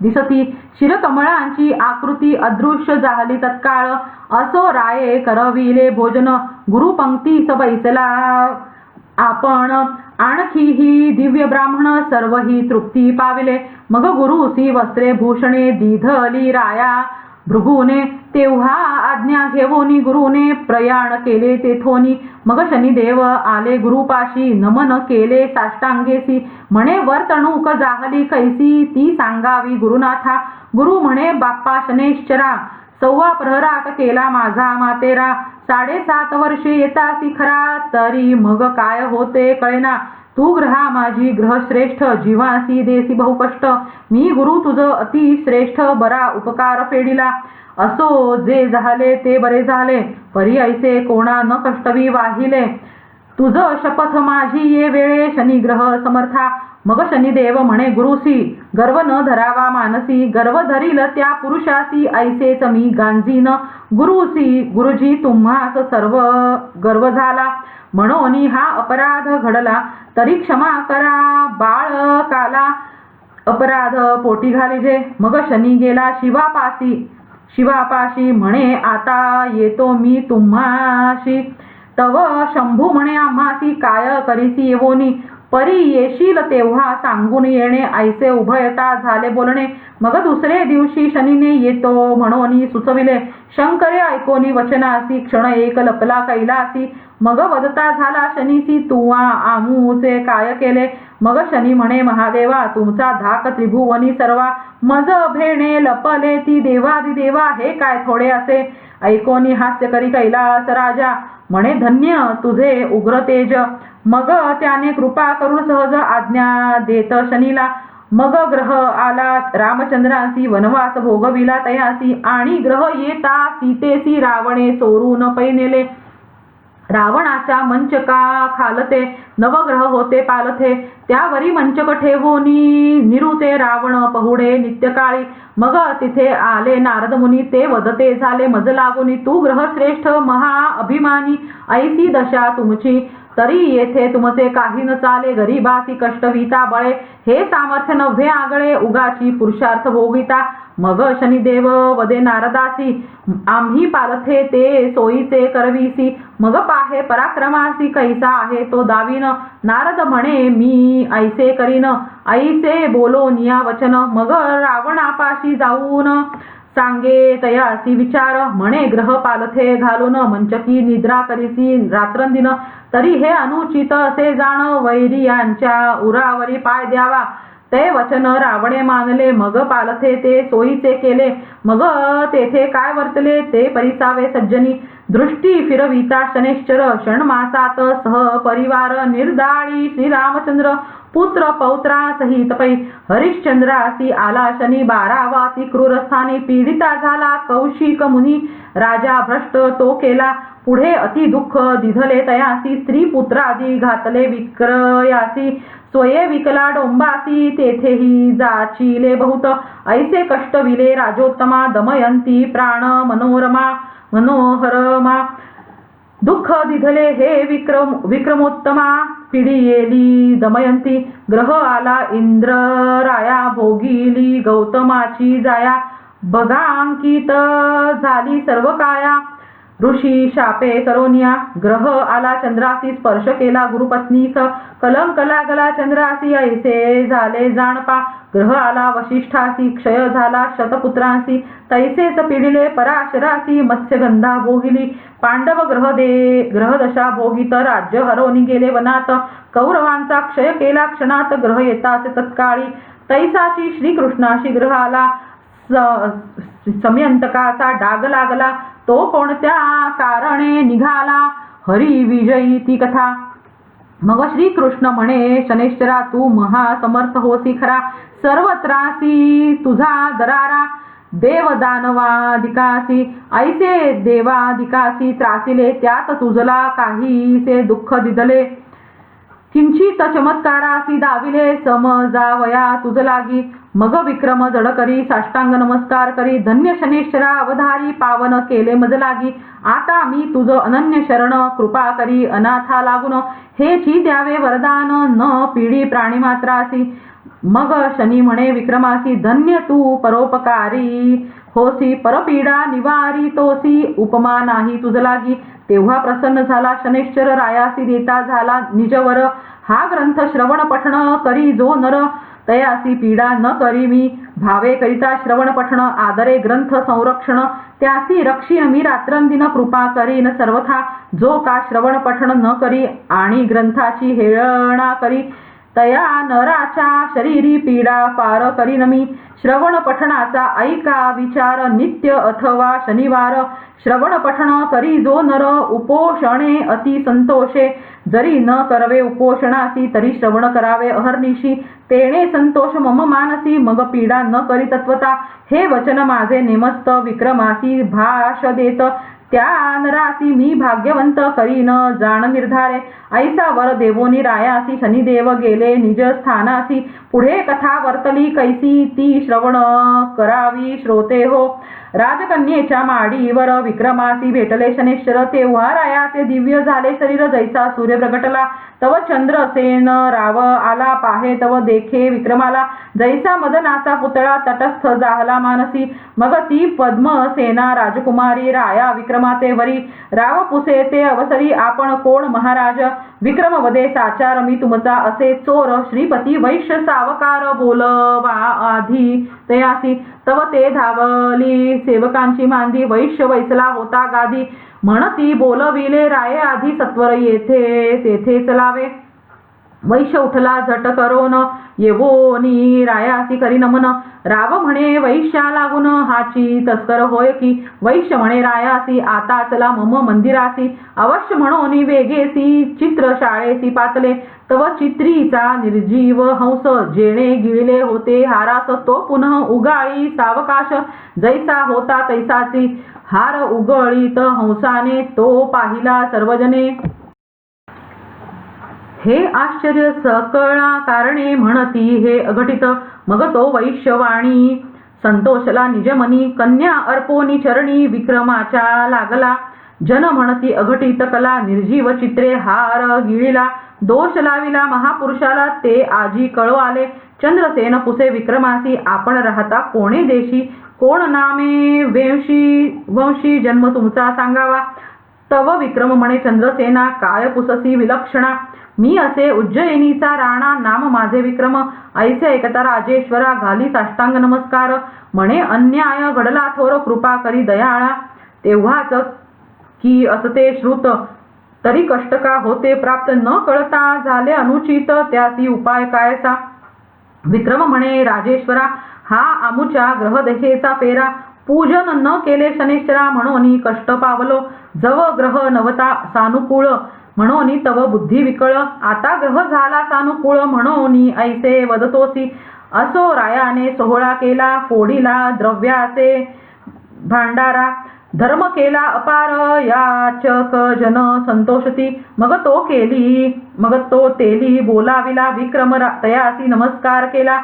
दिसती. शिरकमळांची आकृती अदृश्य झाली तत्काळ. असो राये करविले भोजन, गुरुपंक्तीस बैसला आपण. आणखीही दिव्य ब्राह्मण सर्वही तृप्ती पाविले. मग गुरुसी वस्त्रे भूषणे दिधली राया भृगुने. तेव्हा आज्ञा घेवोनी गुरुने प्रयाण केले तेथोनी. मग शनिदेव आले गुरुपाशी, नमन केले साष्टांगेसी. म्हणे वर्तणूक जाहली कैसी, ती सांगावी गुरुनाथा. गुरु म्हणे बाप्पा शनेश्चरा, 1.25 प्रहरात केला माझा मातेरा. 7.5 वर्षे येतासी खरा, तरी मग काय होते कळेना. तू ग्रहा माझी ग्रहश्रेष्ठ, जीवासी देसी बहुकष्ट. मी गुरु तुझ अति श्रेष्ठ, बरा उपकार फेडिला. असो जे झाले ते बरे झाले, परी ऐसे कोणा न कष्टवी वाहिले. तुझ शपथ माझी ये वेळे, शनिग्रह समर्था. मग शनिदेव म्हणे गुरुसी, गर्व न धरावा मानसी. गर्व धरील त्या पुरुषासी, ऐसेच मी गांजीन. गुरुजी तुम्हास सर्व गर्व झाला, म्हणून हा अपराध घडला. तरी क्षमा करा बाळकाला, अपराध पोटी घालिजे. मग शनी गेला शिवापाशी, म्हणे आता येतो मी तुम्हाशी. तव शंभू म्हणे आम्हासी, काय करीसी येवोनी. परी येशील तेव्हा सांगून येणे, ऐसे उभयता झाले बोलणे. मग दुसरे दिवशी शनीने येतो म्हणून सुचविले. शंकरे ऐकोनी वचनासी, क्षण एक लपला कैलासी. मग वदता झाला शनीसी, तुवा आमूचे काय केले. मग शनी म्हणे महादेवा, तुमचा धाक त्रिभुवनी सर्वा. मज भेणे लपले ती देवादिदेवा, हे काय थोडे असे. ऐकोनी हास्य करी कैलास राजा, म्हणे धन्य तुझे उग्र तेज. मग त्याने कृपा करून सहज आज्ञा देत शनीला. मग ग्रह आला रामचंद्रासी, वनवास भोगविला तयासी. आणि ग्रह येता सीतेसी, रावणे चोरून पैनेले. रावणाच्या मंचका खालते, नवग्रह होते पालथे. त्यावरी मंचक ठेवोनी निरुते रावण पहुडे नित्यकाळी. मग तिथे आले नारद मुनी, ते वदते झाले मज लागोनी. तू ग्रहश्रेष्ठ महा अभिमानी, ऐसी दशा तुमची. तरी येथे तुमचे काही न चाले, गरीबासी कष्ट विता बळे. हे सामर्थ्य नव्हे आगळे, उगाची पुरुषार्थ भोगिता. मग शनिदेव वदे नारदासी, आम्ही पालथे ते सोयीचे करविसी. मग पाहे पराक्रमासी, कैसा आहे तो दावीन. नारद म्हणे मी ऐसे करीन, ऐसे बोलोनिया वचन. मग रावणापाशी जाऊन सांगे तयासी विचार. म्हणे ग्रह पालथे घालून, मंचकी निद्रा करीसी रात्रंदिन. तरी हे अनुचित असे जाण, वैरियांच्या उरावरी पाय द्यावा. ते वचन रावणे मानले, मग पालथे ते सोयीचे केले. मग तेथे काय वर्तले ते परिसावे सज्जनी. दृष्टी फिरविता शनैश्चर षण्मासात सह परिवार निर्दाळी श्रीरामचंद्र पुत्र पौत्रा सहित पै. हरिश्चंद्रासी आला शनी 12वा ती क्रूरस्थानी. पीडिता झाला कौशिक मुनी राजा भ्रष्ट तो केला. पुढे अति दुःख दिधले तयासी. स्त्री पुत्रादी घातले विक्रयासी. स्वये विकला डोंबासी तेथेही जाचिले बहुत. ऐसे कष्ट विले राजोत्तमा दमयंती प्राण मनोहरमा. दुःख दिधले हे विक्रमोत्तमा पिडियेली दमयंती. ग्रह आला इंद्रराया भोगिली गौतमाची जाया. बघांकित झाली सर्व काया ऋषी शापे करोनिया. ग्रह आला चंद्रासी स्पर्श केला गुरुपत्नीस. कलंक लागला चंद्रासी ऐसे झाले जाणपा. ग्रह आला वशिष्ठासी क्षय झाला शतपुत्रांसी. तैसेच पिडिले पराशरासी मत्स्यगंधा भोगिली. पांडव ग्रहदशा भोगित राज्य हरवून गेले वनात. कौरवांचा क्षय केला क्षणात ग्रह येताच तत्काळी. तैसाची श्रीकृष्णाशी ग्रह आला. समयंतकाचा डाग लागला तो कोणत्या कारणे निघाला. हरी विजयी ती कथा. मग श्रीकृष्ण म्हणे, शनैश्चरा तू महासमर्थ होसी खरा. सर्वत्रासी तुझा दरारा. देवदानवादिकासी ऐसे देवादिकासी त्रासिले. त्यात तुझला काहीसे दुःख दिदले. किंचित चमत्कारासी दाविले समजावया तुझ लागी. मग विक्रम जड करी साष्टांग नमस्कार करी. धन्य शनैश्चरा अवधारी पावन केले मज लागी. आता मी तुझ अनन्य शरण कृपा करी अनाथा लागून. हेची द्यावे वरदान न पिढी प्राणी मात्रासी. मग शनी म्हणे विक्रमासी, धन्य तू परोपकारी होसी. परपीडा निवारी तोसी उपमा नाही तुझ लागी. तेव्हा प्रसन्न झाला शनैश्चर रायासी देता झाला निजवर. हा ग्रंथ श्रवण पठण करी जो नर. तयासी पीडा न करी मी. भावे करिता श्रवण पठण आदरे ग्रंथ संरक्षण. त्यासी रक्षीन मी रात्रंदिन कृपा करीन सर्वथा. जो का श्रवण पठण न करी आणि ग्रंथाची हेळणा करी. तया नराच्या शरीरी पीडा पार करीन मी. श्रवण पठणाचा ऐका विचार नित्य अथवा शनिवार. श्रवण पठण करी जो नर उपोषणे अति संतोषे. जरी न करवे उपोषणासी तरी श्रवण करावे अहर्निशी. तेणे संतोष मम मानसी. मग पीडा न करी तत्वता. हे वचन माझे नेमस्त विक्रमासी भाष देत. त्या नरासी मी भाग्यवंत करीन जाण निर्धारे. ऐसा वर देवोनी रायासी शनिदेव गेले निज स्थानासी. पुढे कथा वर्तली कैसी ती श्रवण करावी श्रोते हो. राजकन्येच्या माडीवर विक्रमासी भेटले शनैश्चर. तेव्हा रायाचे दिव्य झाले शरीर जैसा सूर्य प्रगटला. तव चंद्रसेन राव आला पाहे तव देखे विक्रमाला. जैसा मदनाचा पुतळा तटस्थ जाहला मानसी. मग ती पद्मसेना राजकुमारी राया विक्रमाते वरी. राव पुसे ते अवसरी आपण कोण महाराज. विक्रम वदे साचार मी तुमचा असे चोर. श्रीपती वैश्य सावकार बोलवा आधी तयासी. तव ते धावली सेवकांची मांदी. वैश्य वैसला होता गादी. म्हणती बोलविले राये आधी सत्वर येथे तेथे चलावे. वैश्य उठला झट करोन येवोनी रायासी करी नमन. राव म्हणे वैश्या लागून हाची तस्कर होय की. वैश्य म्हणे रायासी आता चला मम मंदिरासी. अवश्य म्हणोनी वेगेसी चित्र शाळेसी पातले. तव चित्रीचा निर्जीव हंस जेणे गिळले होते हारास. तो पुनः उगाळी सावकाश जैसा होता तैसाची. हार उगळीत हंसाने तो पाहिला सर्वजने. हे आश्चर्य सकळा कारणे म्हणती हे अघटित. मग तो वैश्यवाणी संतोषला निजमनी. कन्या अर्पोनी चरणी विक्रमाच्या लागला. जन म्हणती अघटित कला निर्जीव चित्रे हार गिळिला. दोष लाविला महापुरुषाला ते आजी कळो आले. चंद्रसेन पुसे विक्रमासी आपण राहता कोणे देशी. कोण नामे वंशी जन्म तुमचा सांगावा. तव विक्रम म्हणे चंद्रसेना काय पुससी विलक्षणा. मी असे उज्जयिनीचा राणा नाम माझे विक्रम. ऐसे ऐकता राजेश्वरा घाली साष्टांग नमस्कार. म्हणे अन्याय घडला थोर कृपा करी दयाळा. तेव्हाच की असते श्रुत तरी कष्ट का होते प्राप्त. न कळता झाले अनुचित त्यासी उपाय कायसा. विक्रम म्हणे, राजेश्वरा, हा आमुच्या ग्रहदशेचा फेरा. पूजन न केले शनेश्वरा, म्हणून कष्ट पावलो. जव ग्रह नवता सानुकूळ, म्हणून तव बुद्धी विकळ. आता ग्रह झाला सानुकूळ, म्हणून ऐसे वदतोसी. असो रायाने सोहळा केला, फोडिला द्रव्याचे भांडारा. धर्म केला अपार, याचक जन संतोषती. मग तो तेली बोलाविला, विक्रम तयासी नमस्कार केला.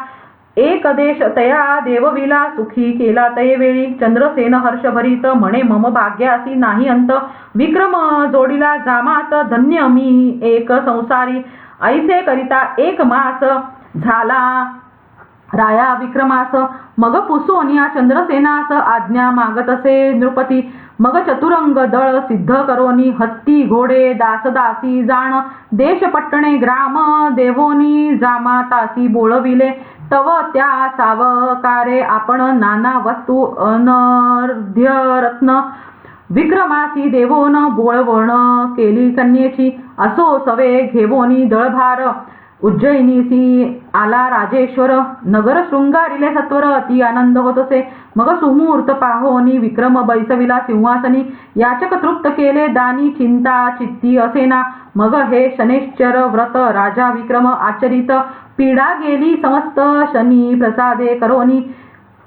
एक देश तया देवविला, सुखी केला तये वेळी. चंद्रसेन हर्षभरित म्हणे, मम भाग्यासी नाही अंत. विक्रम जोडीला जामात, धन्य मी एक संसारी. ऐसे करिता एक मास झाला राया विक्रमास. मग पुसोनिया चंद्रसेनास, आज्ञा मागतसे नृपती. मग चतुरंग दळ सिद्ध करोनी, हत्ती घोडे दासदासी जाण. देश पट्टणे ग्राम देवोनी, जामातासी बोळविले. तव त्या सावकारे आपण, नाना वस्तू अनर्ध्य रत्न. विक्रमासी देवोन बोळवण केली कन्येची. असो सवे घेवोनी दळभार, उज्जयिनीसी आला राजेश्वर. नगर शृंगारिले सत्वर, अति आनंद होतसे. मग सुमुहूर्त पाहोनी विक्रम बैसविला सिंहासनी. याचक तृप्त केले दानी, चिंता चित्ती असेना. मग हे शनेश्चर व्रत राजा विक्रम आचरित. पीडा गेली समस्त शनी प्रसादे करोनी.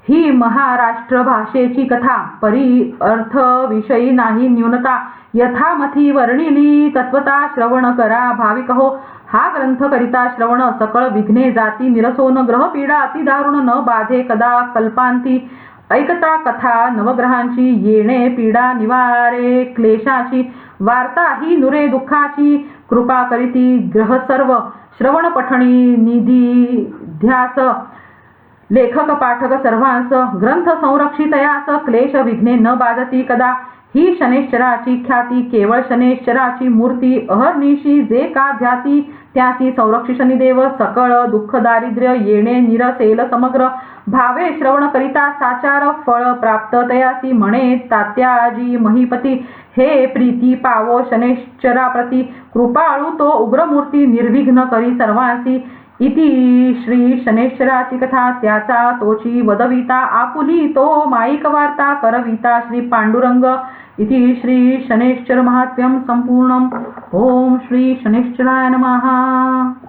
ही महाराष्ट्र भाषेची कथा, परी अर्थ विषयी नाही न्यूनता. यथामथी वर्णिली तत्वता, श्रवण करा भाविक हो. हा ग्रंथ करिता श्रवण, सकळ विघ्ने जाती निरसोन. ग्रह पीडा अति दारुण, न बाधे कदा कल्पांती. ऐकता कथा नवग्रहांची, येणे पीडा निवारे क्लेशाची. वार्ता ही नुरे दुःखाची, कृपा करीती ग्रह सर्व. श्रवण पठणी निधी ध्यास, लेखक पाठक सर्वांस. ग्रंथ संरक्षितयास, क्लेश विघ्ने न बाधती कदा. ही शनेश्चराची ख्याती, केवळ शनेश्चराची मूर्ती. अहर्निशी जे का ध्याती, त्यासी संरक्षी शनिदेव. सकळ दुःख दारिद्र्य येणे निरसेल समग्र. भावे श्रवण करिता साचार, फळ प्राप्त तयासी. म्हणे तात्याजी महीपती, हे प्रीती पावो शनेश्चराप्रती. कृपाळू तो उग्रमूर्ती, निर्विघ्न करी सर्वांसी. इति श्री शनेश्चराची कथा, त्याचा तोची वदविता. आपुली तो माईक वार्ता, करविता श्री पांडुरंग. इति श्री शनेश्चर महात्म्यं संपूर्णम्. ओम श्री शनेश्चराय नमः.